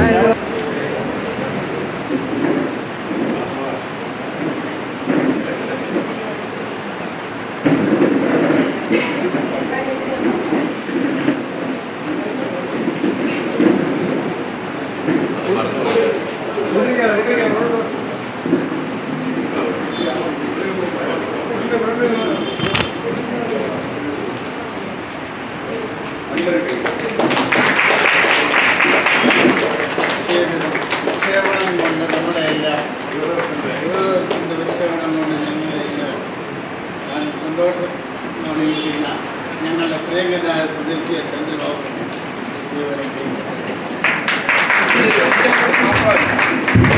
വിക്ഷേപണം കൊണ്ട് നമ്മുടെ എല്ലാം വിക്ഷേപണം കൊണ്ട് ഞങ്ങളെല്ലാം സന്തോഷം അറിയിക്കുന്ന ഞങ്ങളുടെ പ്രിയങ്കരായ സുദീപ്തിയ ചന്ദ്രബാബു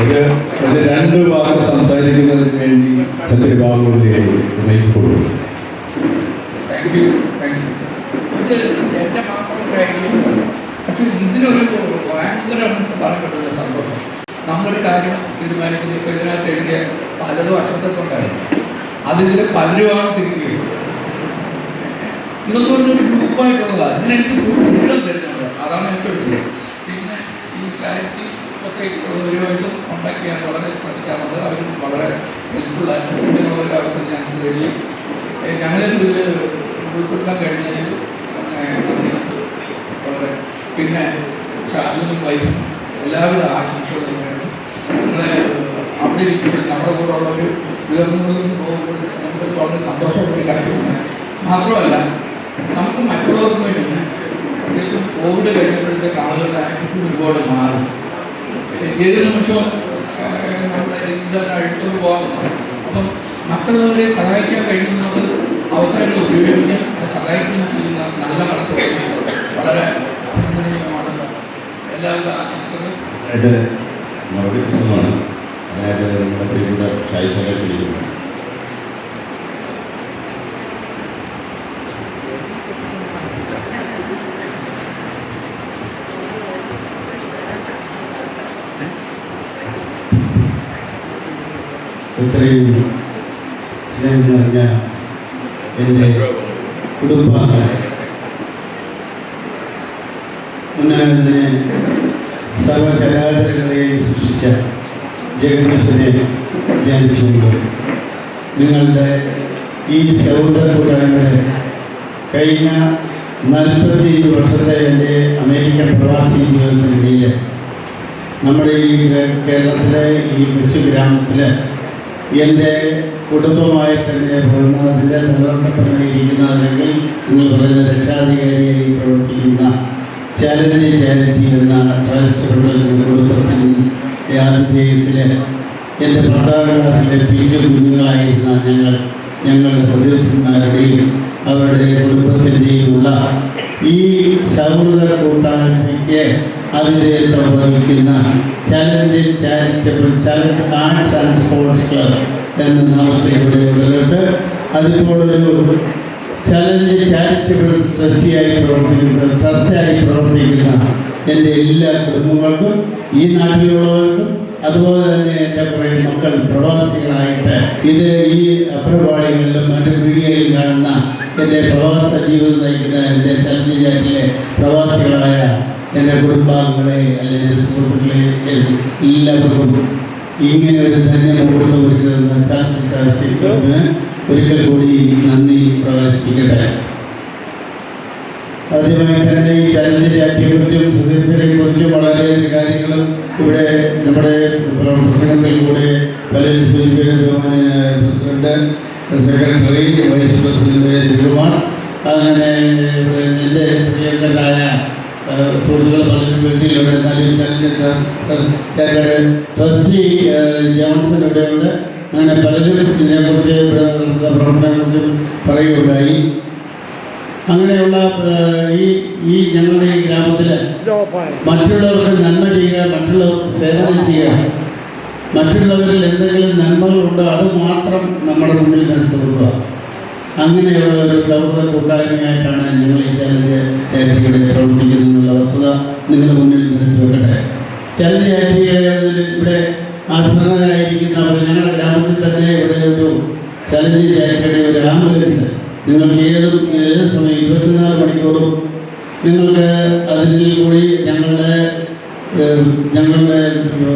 ഒരു 2 വാക്ക് സംസാരിക്കുന്നതിന് വേണ്ടി ചന്ദ്രബാബുവിനെ കൊടുക്കും. എൻ്റെ മാത്രം കഴിയുന്നത് പക്ഷേ ഇതിനൊരു ഭയങ്കരമാണെന്ന് പറയപ്പെട്ടത് സന്തോഷം. നമ്മളൊരു കാര്യം തീരുമാനിക്കുന്നത് ഇപ്പോൾ ഇതിനകത്ത് എഴുതിയ പലതും അക്ഷരത്തൊണ്ടായിരുന്നു. അതിൽ പലരുമാണ് തിരിക്കുകയും ഇതൊക്കെ ഒരു ഗ്രൂപ്പായിട്ടുള്ളതാണ്. ഇതിനെനിക്ക് കൂടുതലും തരുന്നുണ്ട്. അതാണ് എനിക്കുള്ളത്. പിന്നെ ഈ ചാരിറ്റി സൊസൈറ്റിയുള്ളവരുമായിട്ടും കോൺടാക്ട് ചെയ്യാൻ വളരെ ശ്രമിക്കാറുണ്ട്. അവർ വളരെ ഹെൽപ്ഫുള്ളായിട്ട് ഇതിനുള്ളൊരു അവസരം ഞങ്ങൾക്ക് കഴിയും. ഞങ്ങളിത് ഉൾപ്പെടുത്താൻ കഴിഞ്ഞതിൽ വളരെ പിന്നെ ഷാജുനും വൈഫും എല്ലാവിധ ആശംസകളും വേണം. നിങ്ങളെ അവിടെ ഇരിക്കുമ്പോൾ നമ്മുടെ കൂടെ ഉള്ളവർ ഉയർന്നു പോകുമ്പോൾ നമുക്ക് വളരെ സന്തോഷമുള്ള കാര്യമാണ്. മാത്രമല്ല നമുക്ക് മറ്റുള്ളവർക്ക് വേണ്ടി പ്രത്യേകിച്ചും കോവിഡ് കഴിഞ്ഞപ്പോഴത്തേക്ക് ആളുകളുടെ ആറ്റിറ്റ്യൂഡ് ഒരുപാട് മാറും. ഏത് നിമിഷവും നമ്മുടെ ഇതെല്ലാം എടുത്തുകൊണ്ട് പോകാറുണ്ട്. അപ്പം മറ്റുള്ളവരെ സഹായിക്കാൻ കഴിയുന്നത് അവസരങ്ങൾ ഉപയോഗിക്കുകയും സഹായിക്കുകയും ചെയ്യുന്ന നല്ല മനസ്സോടെ വളരെ അഭിനന്ദനീയമാണ്. എല്ലാവിധ ആശംസകളും. മറുപടി പ്രശ്നമാണ്. അതായത് നമ്മുടെ പ്രിയപ്പെട്ട ഷായിഷാനെ ക്ഷണിക്കുന്നു. ഇത്രയും സ്നേഹം നിറഞ്ഞ എൻ്റെ കുടുംബാംഗങ്ങളെ, ഉന്നതനെ സർവചരാചരങ്ങളെയും സൃഷ്ടിച്ച ജഗദീശനെ ധ്യാനിച്ചുകൊണ്ട് നിങ്ങളുടെ ഈ സൗഹൃദ കൂട്ടായ്മയുടെ കഴിഞ്ഞ 45 വർഷത്തെ എൻ്റെ അമേരിക്കൻ പ്രവാസി ജീവിതത്തിനിടയിൽ നമ്മുടെ ഈ കേരളത്തിലെ ഈ കൊച്ചു ഗ്രാമത്തിൽ എൻ്റെ കുടുംബമായി തന്നെ അതിൻ്റെ നിലനിർത്തപ്പെടായിരിക്കുന്നതെങ്കിൽ നിങ്ങൾ പറയുന്ന രക്ഷാധികാരിയായി പ്രവർത്തിക്കുന്ന ചാലഞ്ച് ചാരിറ്റി എന്ന ട്രസ്റ്റ് കുടുംബത്തിൽ ആതിഥേയത്തിൽ എൻ്റെ 10ാം ക്ലാസ്സിലെ PG കുഞ്ഞുങ്ങളായിരുന്ന ഞങ്ങളുടെ സഹോദരന്മാരുടെയും അവരുടെ കുടുംബത്തിൻ്റെയുമുള്ള ഈ സൗഹൃദ കൂട്ടായ്മയ്ക്ക് അതിഥേയത്വം വഹിക്കുന്ന challenge arts and sports club എന്ന നാമത്തെ ഇവിടെ ഉള്ളത്. അതിപ്പോൾ ഒരു ചലഞ്ച് ചാരിറ്റബിൾ ട്രസ്റ്റായി പ്രവർത്തിക്കുന്ന എൻ്റെ എല്ലാ കുടുംബങ്ങൾക്കും ഈ നാട്ടിലുള്ളവർക്കും അതുപോലെ തന്നെ എൻ്റെ കുറേ മക്കൾ പ്രവാസികളായിട്ട് ഇത് ഈ അപ്രവാളികളിലും മറ്റു മീഡിയയിൽ കാണുന്ന എൻ്റെ പ്രവാസ ജീവിതം നയിക്കുന്ന എൻ്റെ ചലഞ്ച് ചാറ്റിലെ പ്രവാസികളായ എൻ്റെ കുടുംബാംഗങ്ങളെ അല്ലെങ്കിൽ എൻ്റെ സുഹൃത്തുക്കളെ എല്ലാവർക്കും ഇങ്ങനെ ഒരു ധന്യം കൊടുത്തുവരുന്നതെന്ന് ചാർച്ചയ്ക്ക് ഒരിക്കൽ കൂടി നന്ദി പ്രകാശിപ്പിക്കട്ടെ. ആദ്യമായി തന്നെ ഈ ചലഞ്ച് ചാറ്റിയെക്കുറിച്ചും സുഹൃത്തിനെക്കുറിച്ചും വളരെയധികം കാര്യങ്ങളും ഇവിടെ നമ്മുടെ പ്രസംഗത്തിൽ കൂടെ പലരും സൂചിപ്പിക്കുന്ന president, secretary, vice president Ravikumar, അങ്ങനെ എൻ്റെ പ്രിയങ്കരായ സുഹൃത്തുക്കൾ പലരും വേദിയിലൂടെ എന്നാലും ചാറ്റയുടെ ട്രസ്റ്റി ജോൺസൺ ഇവിടെയുണ്ട്. അങ്ങനെ പലരും ഇതിനെക്കുറിച്ച് ഇവിടെ നടത്തുന്ന പ്രവർത്തനത്തെക്കുറിച്ചും പറയുകയുണ്ടായി. അങ്ങനെയുള്ള ഈ ഞങ്ങളുടെ ഈ ഗ്രാമത്തിൽ മറ്റുള്ളവർക്ക് നന്മ ചെയ്യുക, മറ്റുള്ളവർക്ക് സേവനം ചെയ്യുക, മറ്റുള്ളവരിൽ എന്തെങ്കിലും നന്മകളുണ്ടോ അത് മാത്രം നമ്മുടെ മുന്നിൽ നിർത്തി കൊടുക്കുക, അങ്ങനെയുള്ള ഒരു സൗഹൃദ കൂട്ടായ്മയായിട്ടാണ് ഞങ്ങൾ ഈ ചലഞ്ച് ചാരിറ്റിയുടെ പ്രവർത്തിക്കുന്നതിനുള്ള വസ്തുത നിങ്ങളുടെ മുന്നിൽ നിർത്തി വെക്കട്ടെ. ചലഞ്ച് ചാരിറ്റിയുടെ ഇവിടെ ആശ്രമരായിരിക്കുന്ന ഞങ്ങളുടെ ഗ്രാമത്തിൽ തന്നെ ഇവിടെ ഒരു ചലഞ്ച് ചാരിറ്റിയുടെ ഒരു ആംബുലൻസ് നിങ്ങൾക്ക് ഏത് സമയം 24 മണിക്കൂറും നിങ്ങൾക്ക് അതിൽ കൂടി ഞങ്ങളുടെ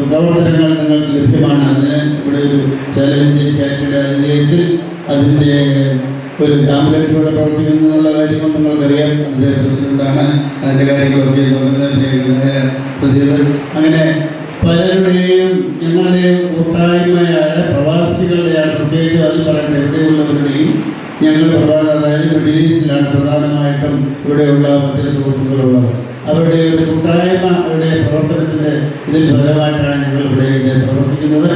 പ്രവർത്തനങ്ങൾ നിങ്ങൾക്ക് ലഭ്യമാണ്. അതിന് ഇവിടെ ഒരു ചലഞ്ച് ചാരിറ്റിയുടെ അതിഥേയത്തിൽ അതിൻ്റെ ഒരു ആംബുലൻസോടെ പ്രവർത്തിക്കുന്നുള്ള കാര്യങ്ങൾ നിങ്ങൾക്കറിയാം. അതിൻ്റെ പ്രസിഡന്റാണ് അതിൻ്റെ കാര്യങ്ങളൊക്കെ പ്രദീപ്. അങ്ങനെ പലരുടെയും ഞങ്ങളുടെ കൂട്ടായ്മയായ പ്രവാസികളുടെയാണ്, പ്രത്യേകിച്ച് അതിൽ പറയട്ടെ, ഇവിടെയുള്ളവരുടെയും ഞങ്ങൾ അതായത് മിഡിൽ ഈസ്റ്റിലാണ് പ്രധാനമായിട്ടും ഇവിടെയുള്ള മറ്റു സുഹൃത്തുക്കളുള്ളത്. അവരുടെ ഒരു കൂട്ടായ്മയുടെ പ്രവർത്തനത്തിൻ്റെ ഇതിൽ ഫലമായിട്ടാണ് ഞങ്ങൾ ഇവിടെ ഇത് പ്രവർത്തിക്കുന്നത്.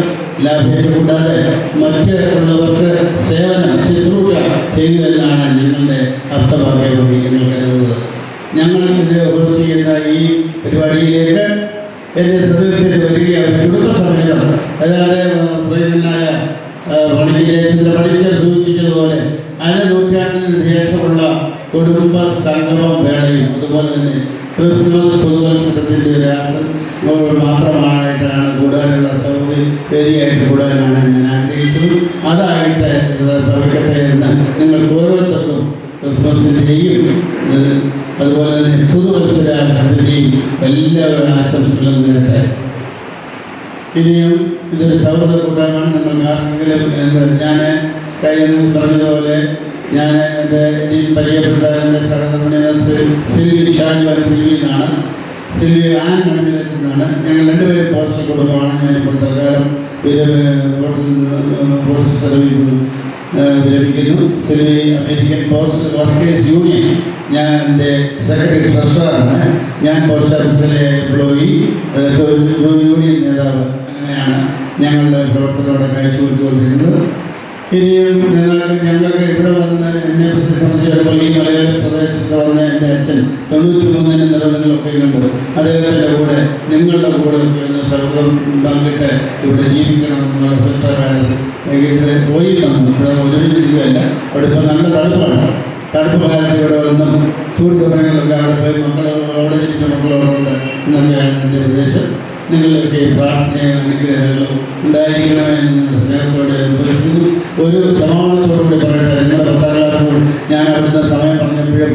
ലാഭേച്ഛ കൂടാതെ മറ്റ് ഉള്ളവർക്ക് സേവനം ശുശ്രൂഷ ചെയ്യുന്നതിനാണ് ഞങ്ങളുടെ അർത്ഥവാക്യമായി ഞങ്ങൾ കരുതുന്നത്. ഞങ്ങൾ ഇത് ഹോസ്റ്റ് ചെയ്യുന്ന ഈ പരിപാടിയിലേക്ക് എൻ്റെ സദസ്സിൽ വരികയാണ് കുടുംബസമേതം. അതായത് പ്രയോജനായ പണിക്ക് സൂചിപ്പിച്ചതുപോലെ നൂറ്റാണ്ടിന് ശേഷമുള്ള കുടുംബ സംഗമം വേളയും അതുപോലെ തന്നെ ക്രിസ്മസ് പുതുവത്സരത്തിൻ്റെ ഒരു മാത്രമായിട്ടാണ് കൂടാനുള്ള വേദിയായിട്ട് കൂടാനാണ് ഞാൻ ആഗ്രഹിച്ചത്. അതായിട്ട് ഭവിക്കട്ടെ എന്ന് നിങ്ങൾക്ക് ഓരോരുത്തർക്കും ക്രിസ്മസിൻ്റെയും അതുപോലെ തന്നെ പുതുവത്സരത്തിൻ്റെയും എല്ലാവരുടെ ആശംസകളും നേരട്ടെ. ഇനിയും ഇതൊരു സൗഹൃദ കൂട്ടായ്മയാണ്. നിങ്ങൾക്ക് ആർക്കെങ്കിലും ഞാൻ പറഞ്ഞതുപോലെ ഞാൻ എൻ്റെ ഇനി പരിചയപ്പെടുത്താൻ എൻ്റെ സഹധർമ്മിണി സിൽവി ഷാൻവൻ സിൽവി എന്നാണ്, സിൽവി ആൻ മണ്ണിലത്തിൽ നിന്നാണ്. ഞങ്ങൾ രണ്ടുപേരും പോസ്റ്റ് കുടുംബമാണ്. ഞാനിപ്പോൾ തൽക്കാലം പോസ്റ്റ് സർവീസ് വിരമിക്കുന്നു. Sylvie American post workers union, ഞാൻ എൻ്റെ സെക്രട്ടറി ട്രഷറാണ്. ഞാൻ പോസ്റ്റ് ഓഫീസിലെ എംപ്ലോയി, യൂണിയൻ നേതാവ്. അങ്ങനെയാണ് ഞങ്ങളുടെ പ്രവർത്തനത്തോടെ കഴിച്ചുകൊണ്ടിരിക്കുന്നത്. ഇനിയും ഞങ്ങൾക്ക് ഇവിടെ വന്ന് എന്നെ പറ്റി സംബന്ധിച്ചപ്പോൾ ഈ മലയോര പ്രദേശത്ത് വന്ന എൻ്റെ അച്ഛൻ 93 നിറവുകളൊക്കെ ഉണ്ട്. അദ്ദേഹത്തിൻ്റെ കൂടെ നിങ്ങളുടെ കൂടെ ഒക്കെ ഒന്ന് സൗഹൃദം പങ്കിട്ട് ഇവിടെ ജീവിക്കണമെന്നുള്ള ശ്രദ്ധകാലത്ത് ഇവിടെ പോയി വന്നു. ഇവിടെ ഒരുമിച്ചിരിക്കുകയല്ല, അവിടെ ഇപ്പോൾ നല്ല തണുപ്പാണ്. തണുപ്പ് കാലത്ത് ഇവിടെ വന്നും ചൂട് സമയങ്ങളിലൊക്കെ അവിടെ പോയി അവിടെ ജനിച്ച മക്കളോടുണ്ട് എന്നൊക്കെയാണ് എൻ്റെ പ്രദേശം. നിങ്ങളിലൊക്കെ പ്രാർത്ഥനയും അനുഗ്രഹങ്ങളും ഉണ്ടായിരിക്കണമെന്ന് സ്നേഹത്തോടെ ഉപയോഗിക്കുന്നു. ഒരു സമാധാനത്തോടുകൂടി പറയട്ടെ, നിങ്ങളുടെ 10ാം ക്ലാസ് ഞാൻ അവിടുത്തെ സമയം പറഞ്ഞപ്പോഴും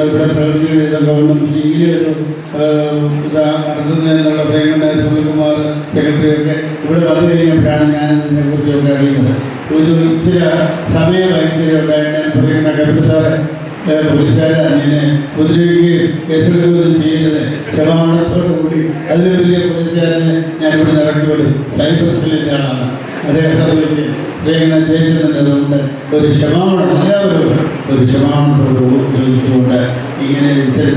ഇവിടെ പ്രകൃതി ഇതൊക്കെ ഒന്നും ഇങ്ങനെയൊരു നടത്തുന്നതെന്നുള്ള പ്രിയങ്കരായ സുനിൽകുമാർ സെക്രട്ടറിയൊക്കെ ഇവിടെ വന്നു കഴിഞ്ഞപ്പോഴാണ് ഞാൻ ഇതിനെക്കുറിച്ചൊക്കെ അറിയുന്നത്. ഒരു ഇച്ചിരി സമയവൈദ്യുതയുണ്ടായിട്ട് പ്രിയങ്ക കപിൽ സാറ് പോലീസുകാരെ അതിനെ ഉപദ്രവിക്കുകയും കേസെടുക്കുകയും ചെയ്യുന്നത് ക്ഷമാപണത്തോടു കൂടി അതിന് വലിയ പോലീസുകാരനെ ഞാൻ ഇവിടെ ഇറക്കിവിടും. സൈപ്രസിലെ ആളാണ് അദ്ദേഹത്തെ പ്രിയങ്കര ജയിച്ചിട്ടുണ്ട്. അതുകൊണ്ട് ഒരു ക്ഷമാപണം എല്ലാവരും ഒരു ക്ഷമാപണത്തോട് ചോദിച്ചുകൊണ്ട് ഇങ്ങനെ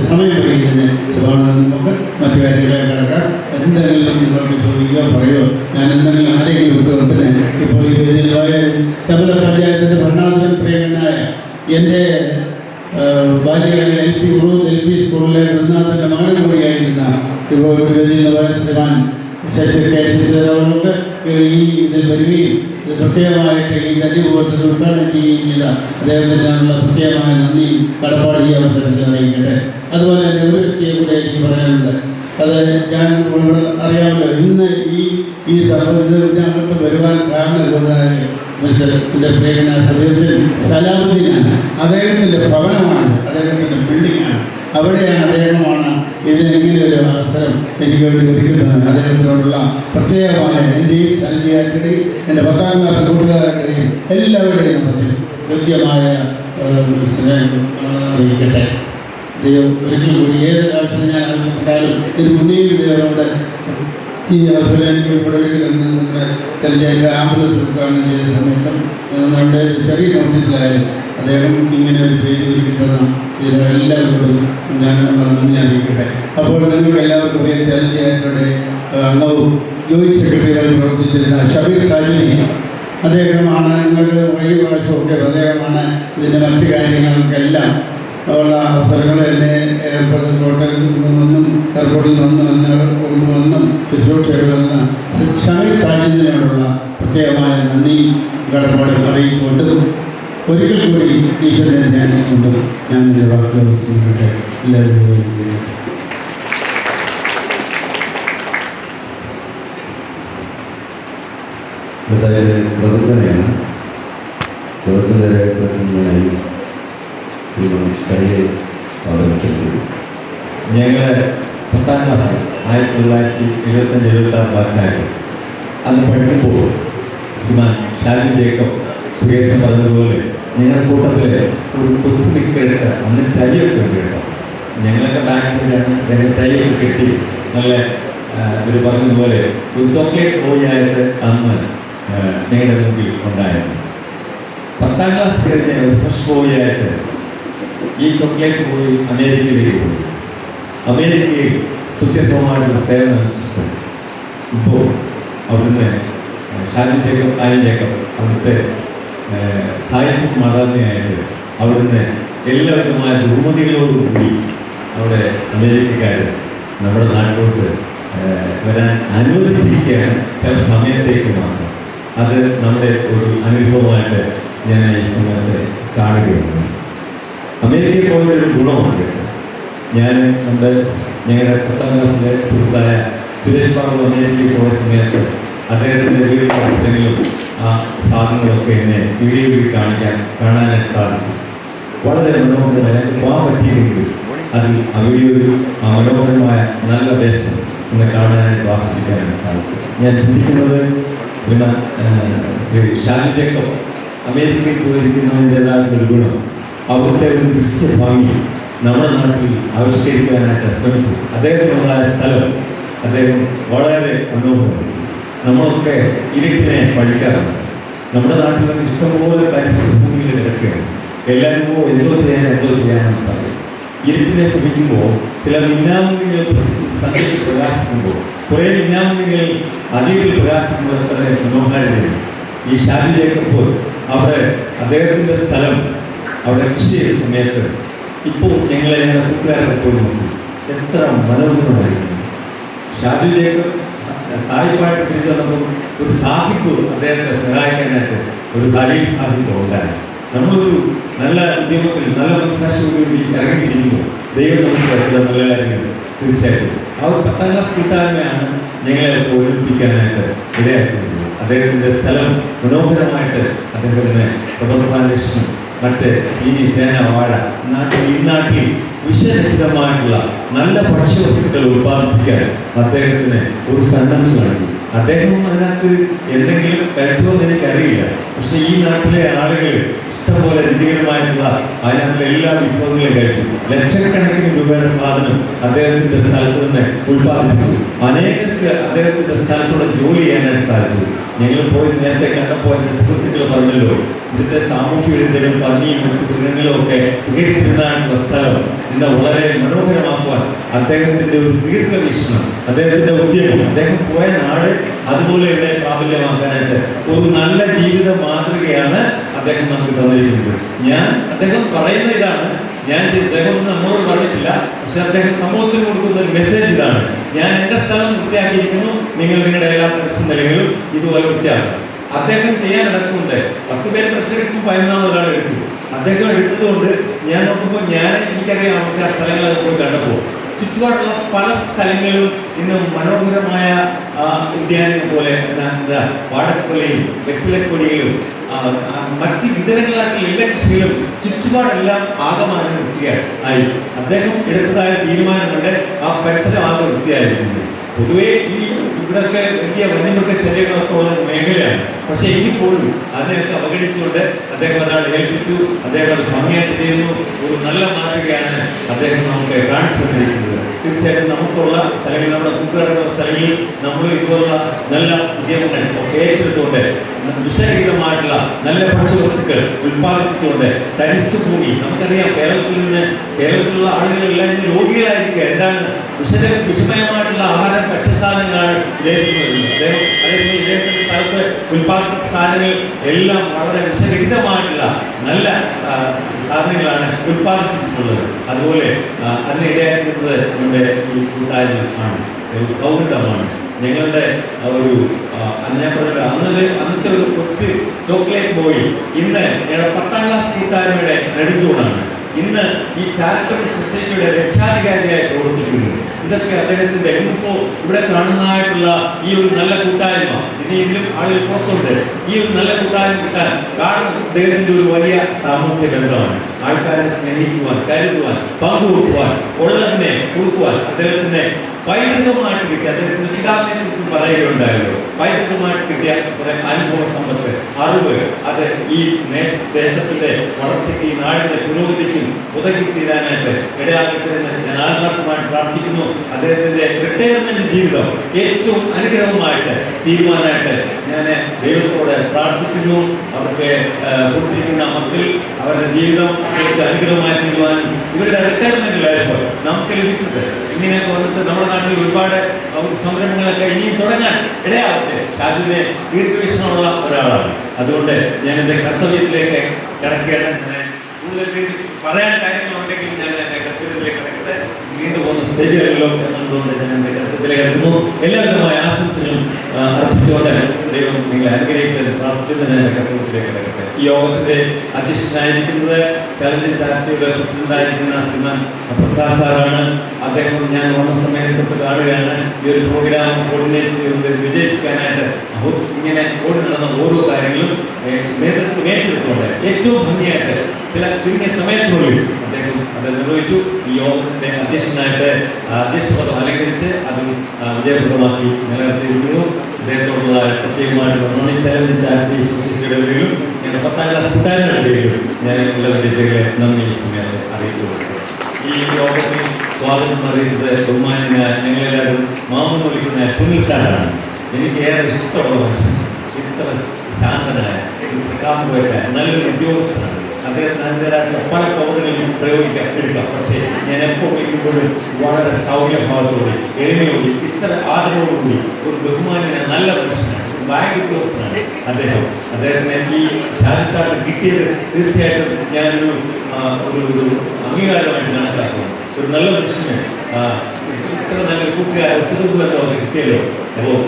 സമയം കഴിയുന്നതിന് ക്ഷമാപണം നമുക്ക് മറ്റു കാര്യങ്ങളെ കിടക്കാം. എന്തെങ്കിലും നിങ്ങൾക്ക് ചോദിക്കുകയോ പറയുമോ, ഞാൻ എന്തെങ്കിലും ആരെങ്കിലും വിട്ടുകൊണ്ടിന് ഇപ്പോൾ ഈ വേദിയിലായ തമിഴ് പഞ്ചായത്തിൻ്റെ ഭരണാധിപൻ പ്രിയങ്കനായ എൻ്റെ ബാല്യകാല LP സ്കൂളിലെ വൃന്ദാത്തിൻ്റെ മകൻ കൂടിയായിരുന്ന ഇപ്പോൾ ശ്രീമാൻ ശശിധരവർക്ക് ഈ ഇതിൽ വരികയും പ്രത്യേകമായിട്ട് ഈ ധന്യകൂട്ടത്തിൽ ഉദ്ഘാടനം ചെയ്യുന്ന അദ്ദേഹത്തിനുള്ള പ്രത്യേകമായ നന്ദി കടപ്പാട് ഈ അവസരത്തിൽ അറിയിക്കട്ടെ. അതുപോലെ തന്നെ ഒരു വ്യക്തിയെ കൂടെ എനിക്ക് പറയാനുണ്ട്. അത് ഞാൻ ഇവിടെ അറിയാമല്ലോ, ഇന്ന് ഈ സംഭവത്തിനകത്ത് വരുവാൻ കാരണമായ മിസ്റ്ററിൻ്റെ പ്രിയനായ സദീത്തിൽ സലാമുദ്ദീനാണ്. അദ്ദേഹത്തിൻ്റെ ഭവനമാണ്, അദ്ദേഹത്തിൻ്റെ ബിൽഡിങ്ങാണ്. അവിടെയാണ് അദ്ദേഹമാണ് ഇതിന് ഇങ്ങനെ ഒരു അവസരം എനിക്ക് വേണ്ടി ഒരുക്കുന്നത്. അദ്ദേഹത്തിനോടുള്ള പ്രത്യേകമായ എൻ്റെയും ചലഞ്ചിയാരുടെയും എൻ്റെ 10ാം ക്ലാസ് കൂട്ടുകാരുടെയും എല്ലാവരുടെയും മധ്യ കൃത്യമായ അറിയിക്കട്ടെ. ദൈവം ഒരിക്കൽ കൂടി ഏത് കാലത്ത് ഞാൻ ആവശ്യപ്പെട്ടാലും ഇത് മുന്നേയും ദൈവങ്ങളുടെ ഈ അവസരം എനിക്ക് ഇവിടെ വേണ്ടി തന്നെ നമ്മുടെ തെരഞ്ഞെടുപ്പ് ആംബുലൻസ് ഉദ്ഘാടനം ചെയ്ത സമയത്തും നമ്മുടെ ചെറിയ നോട്ടീസിലായാലും അദ്ദേഹം ഇങ്ങനെ ഒരു പേര് ഒരുക്കിത്തന്ന ഇതിനെല്ലാവരോടും ഞാൻ നന്ദി അറിയിക്കട്ടെ. അപ്പോൾ നിങ്ങൾക്ക് എല്ലാവർക്കും അറിയാം, തെരഞ്ഞെടുപ്പുകളുടെ അംഗവും ജോയിന്റ് സെക്രട്ടറിയായി പ്രവർത്തിച്ചിരുന്ന ഷബീർ കാജിനി അദ്ദേഹമാണ്. നിങ്ങൾക്ക് വഴി പ്രാവശ്യമൊക്കെ അദ്ദേഹമാണ് ഇതിൻ്റെ മറ്റു കാര്യങ്ങൾക്കെല്ലാം ഉള്ള അവസരങ്ങൾ എന്നെ കോട്ടയത്തിൽ നിന്നും എയർപോർട്ടിൽ കൊണ്ടുവന്നും ശുശ്രൂഷ ചെയ്തെന്ന ഷമീർ താജിദിനോടുള്ള പ്രത്യേകമായ നന്ദി കടപ്പാടും അറിയിച്ചുകൊണ്ടും ഒരിക്കൽ കൂടി ഈശ്വരനെ ധ്യാനിച്ചുകൊണ്ടും ഞാൻ എൻ്റെ വാക്കുകൾ അവസാനിപ്പിക്കട്ടെ. എല്ലാവരും പ്രതിജ്ഞയാണ്. പ്രതിജ്ഞനായി ശ്രീമതി സരിയെ സ്വാഗതം ചെയ്യുന്നു. ഞങ്ങൾ 10ാം ക്ലാസ് 1975-76 ബാച്ചായിട്ട് അന്ന് പഠിക്കുമ്പോൾ ശ്രീമാൻ ഷാജി ജേക്കബ് സുകേശൻ പറഞ്ഞതുപോലെ ഞങ്ങളുടെ കൂട്ടത്തിൽ ഒരു കൊച്ചു നിൽക്കരുത് അന്ന് ടൈയൊക്കെ ഉണ്ട് കേട്ടോ. ഞങ്ങളൊക്കെ ബാങ്കിലാണ് ഞങ്ങൾ ടൈയൊക്കെ കെട്ടി നല്ല ഇവർ പറഞ്ഞതുപോലെ ഒരു ചോക്ലേറ്റ് ബോയിയായിട്ട് അന്ന് ഞങ്ങളുടെ മുമ്പിൽ ഉണ്ടായിരുന്നു. 10ാം ക്ലാസ് കഴിഞ്ഞ് ഒരു ഫ്രഷ് ബോയിയായിട്ട് ഈ ചോക്ലേറ്റ് പോയി അമേരിക്കയിലേക്ക് പോയി. അമേരിക്കയിൽ സ്തുത്യത്വമായിട്ടുള്ള സേവനം അനുഷ്ഠിച്ചു. ഇപ്പോൾ അവിടുന്ന് ഷാജി ജേക്കബ് അവിടുത്തെ സായിപ്പ് മാതാവിനെയായിട്ട് അവിടുന്ന് എല്ലാവിധമായ ബഹുമതികളോടുകൂടി അവിടെ അമേരിക്കക്കാർ നമ്മുടെ നാട്ടിലോട്ട് വരാൻ അനുവദിച്ചിരിക്കുകയാണ്, ചില സമയത്തേക്ക് മാത്രം. അത് നമ്മുടെ ഒരു അനുഭവമായിട്ട് ഞാൻ ഈ സമയത്ത് കാണുകയാണ്. അമേരിക്കയിൽ പോയൊരു ഗുണമുണ്ട്. ഞങ്ങളുടെ 10ാം ക്ലാസ്സിലെ സുഹൃത്തായ സുരേഷ് ബാബു അമേരിക്കയിൽ പോയ സമയത്ത് അദ്ദേഹത്തിൻ്റെ വീഡിയോ പ്രശ്നങ്ങളും ആ ഭാഗങ്ങളൊക്കെ എന്നെ വീഡിയോയിൽ കാണാനായിട്ട് സാധിച്ചു. വളരെ മനോഹരമായി എനിക്ക് പോകാൻ പറ്റിയില്ലെങ്കിൽ അതിൽ ആ വീഡിയോയിൽ ആ മനോഹരമായ നല്ല ദേശം ഒന്ന് കാണാനായിട്ട് ആസ്വദിക്കാനായിട്ട് സാധിക്കും. ഞാൻ ചിന്തിക്കുന്നത് ശ്രീ ഷാജി ജേക്കബ് അമേരിക്കയിൽ പോയിരിക്കുന്നതിൻ്റെതായിട്ടുള്ള ഗുണം അവിടുത്തെ ഒരു ദൃശ്യഭംഗി നമ്മുടെ നാട്ടിൽ ആവിഷ്കരിക്കാനായിട്ട് ശ്രമിച്ചു. അദ്ദേഹത്തിനുണ്ടായ സ്ഥലം അദ്ദേഹം വളരെ മനോഹരം. നമ്മളൊക്കെ ഇരുട്ടിനെ പഠിക്കാറുണ്ട്. നമ്മുടെ നാട്ടിൽ ഇഷ്ടംപോലെ പരിസ്ഥിതിയിൽ കിടക്കുകയാണ്. എല്ലാവരും എന്തോ ചെയ്യാനെന്ന് പറയും. ഇരുട്ടിനെ ശ്രമിക്കുമ്പോൾ ചില മിന്നാമിനികൾ സന്ധ്യയിൽ പ്രകാശിക്കുമ്പോൾ കുറേ മിന്നാമിനികൾ അതിൽ പ്രകാശിക്കുമ്പോൾ എത്ര മനോഹാരിതയും. ഈ ഷാജി ജേക്കബ് അവിടെ അദ്ദേഹത്തിൻ്റെ സ്ഥലം അവിടെ കൃഷി ചെയ്ത സമയത്ത് ഇപ്പോൾ ഞങ്ങളുടെ കൂട്ടുകാരൊക്കെ പോയി നോക്കി, എത്ര മനോഹരമായിരുന്നു. ഷാജി ജേക്കബ് സാഹിബായിട്ട് തിരിച്ചു വന്നപ്പോൾ ഒരു സാഹിബ് അദ്ദേഹത്തെ സഹായിക്കാനായിട്ട് ഒരു ദലീൽ സാഹിബ് ഉണ്ടായി. നമ്മളൊരു നല്ല ഉദ്യമത്തിൽ നല്ല മനസ്സാക്ഷിയോടുകൂടി ഇറങ്ങിയിരിക്കുമ്പോൾ ദൈവം നമുക്ക് ചില നല്ല കാര്യങ്ങൾ തീർച്ചയായിട്ടും ആ ഒരു 10ാം ക്ലാസ് കൂട്ടായ്മയാണ് ഞങ്ങളെ ഒഴിപ്പിക്കാനായിട്ട് ഇടയാക്കുന്നത്. അദ്ദേഹത്തിൻ്റെ സ്ഥലം മനോഹരമായിട്ട് അദ്ദേഹത്തിന് പ്രബോധനാലക്ഷ്യം മറ്റ് ചീനി ചേന വാഴ ഈ നാട്ടിൽ വിഷരഹിതമായിട്ടുള്ള നല്ല ഭക്ഷ്യവസ്തുക്കൾ ഉത്പാദിപ്പിക്കാൻ അദ്ദേഹത്തിന് ഒരു സന്നദ്ധ നൽകി. അദ്ദേഹം അതിനകത്ത് എന്തെങ്കിലും കഴിച്ചുവെന്ന് എനിക്കറിയില്ല. പക്ഷെ ഈ നാട്ടിലെ ആളുകൾ ഇഷ്ടംപോലെ രുചികരമായിട്ടുള്ള അതിനകത്തുള്ള എല്ലാ വിഭവങ്ങളും കഴിച്ചു. ലക്ഷക്കണക്കിന് രൂപയുടെ സാധനം അദ്ദേഹത്തിൻ്റെ സ്ഥലത്ത് നിന്ന് ഉത്പാദിപ്പിച്ചു. അനേകർക്ക് അദ്ദേഹത്തിൻ്റെ സ്ഥലത്തൂടെ ജോലി ചെയ്യാനായിട്ട് സാധിച്ചു. ഞങ്ങൾ പോയി നേരത്തെ കണ്ടപ്പോൾ എൻ്റെ സുഹൃത്തുക്കൾ പറഞ്ഞല്ലോ, ഇവിടുത്തെ സാമൂഹ്യ വിരുദ്ധരും പന്നിയും മറ്റു മൃഗങ്ങളും ഒക്കെ തികച്ചിരുന്നായിട്ടുള്ള സ്ഥലം ഇന്ന് വളരെ മനോഹരമാക്കുവാൻ അദ്ദേഹത്തിൻ്റെ ഒരു ദീർഘവീക്ഷണം, അദ്ദേഹത്തിൻ്റെ ഉദ്യമം, അദ്ദേഹം പോയ നാട് അതുപോലെ ഇവിടെ പ്രാബല്യമാക്കാനായിട്ട് ഒരു നല്ല ജീവിത മാതൃകയാണ് അദ്ദേഹം നമുക്ക് തന്നിരിക്കുന്നത്. അദ്ദേഹം പറയുന്ന ഇതാണ്, അദ്ദേഹം നമ്മളോട് പറഞ്ഞിട്ടില്ല, പക്ഷെ അദ്ദേഹം സമൂഹത്തിന് കൊടുക്കുന്ന ഒരു മെസ്സേജ് ഇതാണ്: ഞാൻ എൻ്റെ സ്ഥലം വൃത്തിയാക്കിയിരിക്കുന്നു, നിങ്ങൾ നിങ്ങളുടെ എല്ലാ പരിസ്ഥിതികളും ഇതുപോലെ വൃത്തിയാക്കും. അദ്ദേഹം ചെയ്യാൻ നടക്കുന്നുണ്ട്. 10 പേര് പ്രശ്നം 11 ഒരാൾ എടുത്തു. അദ്ദേഹം എടുത്തതുകൊണ്ട് ഞാൻ നോക്കുമ്പോൾ എനിക്കറിയാം അവിടുത്തെ ആ സ്ഥലങ്ങളൊക്കെ പോയി കണ്ടപ്പോൾ ചുറ്റുപാടുള്ള പല സ്ഥലങ്ങളിലും ഇന്ന് മനോഹരമായ ഉദ്യാനം പോലെ വാഴക്കൊലയും വെറ്റിലക്കൊടികളും മറ്റ് വിതരങ്ങളായിട്ടുള്ള എല്ലാ കൃഷികളും ചുറ്റുപാടെല്ലാം ആകമാനം വൃത്തിയായി അദ്ദേഹം എടുത്തതായ തീരുമാനങ്ങളുടെ ആ പരിസരം ആകെ വൃത്തിയായിരിക്കുന്നത്. പൊതുവേ ഇവിടെയൊക്കെ വലിയ വന്യമൃഗ ശല്യങ്ങളൊക്കെ ഉള്ള മേഖലയാണ്. പക്ഷെ എങ്കിൽ പോലും അതിനെയൊക്കെ അവഗണിച്ചുകൊണ്ട് അദ്ദേഹം അതാണ് ഏൽപ്പിച്ചു. അദ്ദേഹം അത് ഭംഗിയായിട്ട് ചെയ്യുന്നു. ഒരു നല്ല മാതൃകയാണ് അദ്ദേഹം നമുക്ക് കാണിച്ചു തന്നിരിക്കുന്നത്. തീർച്ചയായിട്ടും നമുക്കുള്ള സ്ഥലങ്ങളിൽ, നമ്മുടെ കൂട്ടുകാരുടെ സ്ഥലങ്ങളിൽ നമ്മൾ ഇതുപോലുള്ള നല്ല ഉദ്യമങ്ങൾ ഒക്കെ ഏറ്റെടുത്തുകൊണ്ട് വിഷരഹിതമായിട്ടുള്ള നല്ല ഭക്ഷ്യവസ്തുക്കൾ ഉൽപ്പാദിപ്പിച്ചുകൊണ്ട് തരിശുഭൂമി, നമുക്കറിയാം കേരളത്തിലുള്ള ആളുകളെല്ലാം ഇന്ന് രോഗികളായിരിക്കുക. എന്താണ് വിഷമയമായിട്ടുള്ള ആഹാരം, ഭക്ഷ്യസാധനങ്ങളാണ് അതേസമയം ഇദ്ദേഹത്തിന്റെ സ്ഥലത്ത് ഉൽപ്പാദിപ്പിച്ച സാധനങ്ങൾ എല്ലാം വളരെ വിഷരഹിതമായിട്ടുള്ള നല്ല സാധനങ്ങളാണ് ഉൽപ്പാദിപ്പിച്ചിട്ടുള്ളത്. അതുപോലെ അതിനിടയാക്കുന്നത് നമ്മുടെ ഈ കൂട്ടായ്മ ആണ്, ഒരു സൗഹൃദമാണ്. ഞങ്ങളുടെ ഒരു അന്നത്തെ ഒരു കൊച്ചു ചോക്ലേറ്റ് ബോയ് ഇന്ന് ഞങ്ങളുടെ 10ാം ക്ലാസ് കൂട്ടായ്മയുടെ നെടുന്തൂണാണ്. ഇന്ന് ഈ ചാരിറ്റബിൾ സൊസൈറ്റിയുടെ രക്ഷാധികാരിയായി പ്രവർത്തിക്കുന്നു. ഇതൊക്കെ അദ്ദേഹത്തിന്റെ ഇന്നിപ്പോ ഇവിടെ കാണുന്നതായിട്ടുള്ള ഈ ഒരു നല്ല കൂട്ടായ്മ, ഇതിലും ആളുകൾ പുറത്തുണ്ട്. ഈ ഒരു നല്ല കൂട്ടായ്മ കിട്ടാൻ കാരണം അദ്ദേഹത്തിന്റെ ഒരു വലിയ സാമൂഹ്യ ബന്ധമാണ്. ആൾക്കാരെ സ്നേഹിക്കുവാൻ, കരുതുവാൻ, പങ്കുവെക്കുവാൻ, ഉള്ളതിനെ കൊടുക്കുവാൻ അദ്ദേഹത്തിന്റെ പൈതൃകമായിട്ട് കിട്ടിയ, അദ്ദേഹത്തിന്റെ പിതാവിനെ കുറിച്ച് പറയുകയുണ്ടായല്ലോ, പൈതൃകമായിട്ട് കിട്ടിയ കുറെ അനുഭവ സമ്പത്ത്, അറിവ്, അത് ഈ ദേശത്തിന്റെ വളർച്ചയ്ക്ക്, ഈ നാടിന്റെ പുരോഗതിക്കും ഉതകി തീരാനായിട്ട് ഇടയാക്കട്ടെ എന്ന് ഞാൻ ആത്മാർത്ഥമായിട്ട് പ്രാർത്ഥിക്കുന്നു. അദ്ദേഹത്തിന്റെ റിട്ടയർമെന്റ് ജീവിതം ഏറ്റവും അനുഗ്രഹമായിട്ട് തീരുമാനമായിട്ട് ഞാൻ ദൈവത്തോട് പ്രാർത്ഥിക്കുന്നു. അവർക്ക് കൊടുത്തിരിക്കുന്ന മക്കൾ അവരുടെ ജീവിതം അവർക്ക് അനുഗ്രഹമായി തീരുമാനം, ഇവരുടെ റിട്ടയർമെന്റ് ലൈഫ് നമുക്ക് ലഭിച്ചത് ഇങ്ങനെയൊക്കെ വന്നിട്ട് നമ്മുടെ നാട്ടിൽ ഒരുപാട് സംരംഭങ്ങളൊക്കെ ഇനിയും തുടങ്ങാൻ ഇടയാവട്ടെ. ഷാജുവിനെ ദീർഘവീക്ഷണമുള്ള ഒരാളാണ്. അതുകൊണ്ട് ഞാൻ എൻ്റെ കർത്തവ്യത്തിലേക്ക് കിടക്കുകയാണ്. കൂടുതൽ പറയാൻ കാര്യങ്ങളുണ്ടെങ്കിൽ ഞാൻ എൻ്റെ കർത്തവ്യത്തിലേക്ക് കിടക്കട്ടെ. നീണ്ടു പോകുന്ന ശരിയല്ലോ എന്നതുകൊണ്ട് ഞാൻ എൻ്റെ കർത്തവ്യത്തിലേക്ക് കിടക്കുന്നു. എല്ലാവിധമായ ആശംസകളും അർപ്പിച്ചുകൊണ്ട് ദൈവം നിങ്ങളെ അനുഗ്രഹിക്കുന്നത് പ്രാർത്ഥിച്ചുകൊണ്ട് ഞാൻ എൻ്റെ കർത്തവ്യത്തിലേക്ക് കിടക്കട്ടെ. ഈ യോഗത്തിന്റെ അധ്യക്ഷനായിരിക്കുന്നത് ചലഞ്ച് ചാരിറ്റിയുടെ പ്രസിഡന്റായിരിക്കുന്ന ശ്രീമാൻ പ്രസാദ് സാറാണ്. അദ്ദേഹം ഞാൻ വന്ന സമയത്ത് കാണുകയാണ് ഈ ഒരു പ്രോഗ്രാം കോർഡിനേറ്റ് ചെയ്ത് വിജയിപ്പിക്കാനായിട്ട് ഇങ്ങനെ ഓടി നടന്ന ഓരോ കാര്യങ്ങളും നേതൃത്വം ഏറ്റെടുത്തുകൊണ്ട് ഏറ്റവും ഭംഗിയായിട്ട് ചില ചുരുങ്ങിയ സമയത്തിനുള്ളിൽ അദ്ദേഹം അത് നിർവഹിച്ചു. ഈ യോഗത്തിന്റെ അധ്യക്ഷനായിട്ട് അധ്യക്ഷപദം അലങ്കരിച്ച് അത് വിജയപ്രദമാക്കി നിലനിർത്തിയിരിക്കുന്നു. അദ്ദേഹത്തോടുള്ള പ്രത്യേകമായിട്ട് നന്ദി. ചലഞ്ച് ചാരിറ്റി സൊസൈറ്റിയുടെ പേരിലും ഞങ്ങളുടെ 10ാം ക്ലാസ് കൂട്ടായ്മയുടെ പേരിലും ഞാൻ ഉള്ളതിൻ്റെ നന്ദി ഈ സമയത്ത് അറിയിക്കുന്നു. ഈ യോഗത്തിൽ സ്വാഗതം അറിയിച്ചത് ബഹുമാന്യനായ ഞങ്ങളെല്ലാവരും മാമെന്ന് വിളിക്കുന്ന സുനിൽ സാറാണ്. എനിക്ക് ഏറെ ഇഷ്ടമുള്ള മനുഷ്യൻ. ഇത്ര ശാന്തനായ, കാമ്പുമായിട്ട് നല്ലൊരു ഉദ്യോഗസ്ഥനാണ്. അദ്ദേഹത്തിന് അതിൻ്റെതായിട്ടുള്ള പല കൗതുകങ്ങളും എടുക്കാം. പക്ഷേ ഞാൻ എപ്പോൾ വിളിക്കുമ്പോഴും വളരെ സൗമ്യഭാവത്തോടെ, എളിമയോടെ, ഇത്ര ആദരവോടുകൂടി ഒരു ബഹുമാന്യനായ നല്ല മനുഷ്യനാണ്, ബാങ്ക് ഉദ്യോഗസ്ഥനാണ് അദ്ദേഹം. അദ്ദേഹത്തിന് ഈ ഷാജി കിട്ടിയത് തീർച്ചയായിട്ടും ഞാനൊരു ഒരു അംഗീകാരമായിട്ട് കണക്കാക്കുന്നു. ഒരു നല്ല മനുഷ്യന് ഇത്ര നല്ല കൂട്ടുകാരെ സുഹൃത്തുക്കളോ കിട്ടിയല്ലോ. അപ്പോൾ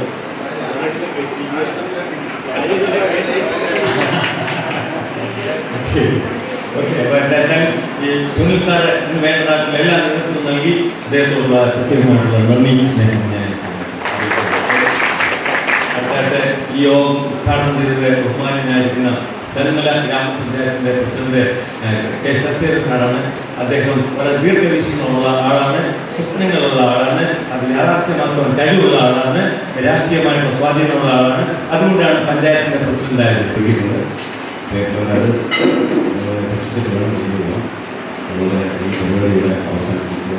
ഓക്കെ, അപ്പോൾ എന്തായാലും ഈ സുനിൽ സാറ് വേണ്ടതായിട്ടുള്ള എല്ലാ നേതൃത്വവും നൽകി അദ്ദേഹത്തോടുള്ള പ്രത്യേകമായിട്ടുള്ള നന്ദി സ്നേഹം ഞാൻ അടുത്തായിട്ട് ഈ യോഗം ഉദ്ഘാടനം ചെയ്തത് ബഹുമാനായിരിക്കുന്ന തെന്മല ഗ്രാമപഞ്ചായത്തിന്റെ പ്രസിഡന്റ് കെ ശശീർ സാറാണ്. അദ്ദേഹം വളരെ ദീർഘവീക്ഷണമുള്ള ആളാണ്, സ്വപ്നങ്ങളുള്ള ആളാണ്, അത് യാഥാർത്ഥ്യമാക്കുവാൻ കഴിവുള്ള ആളാണ്, രാഷ്ട്രീയമായിട്ടുള്ള സ്വാധീനമുള്ള ആളാണ്. അതുകൊണ്ടാണ് പഞ്ചായത്തിന്റെ പ്രസിഡന്റായത്. നമ്മുടെ ഈ പരിപാടിയുടെ അവസാനിപ്പിക്കുക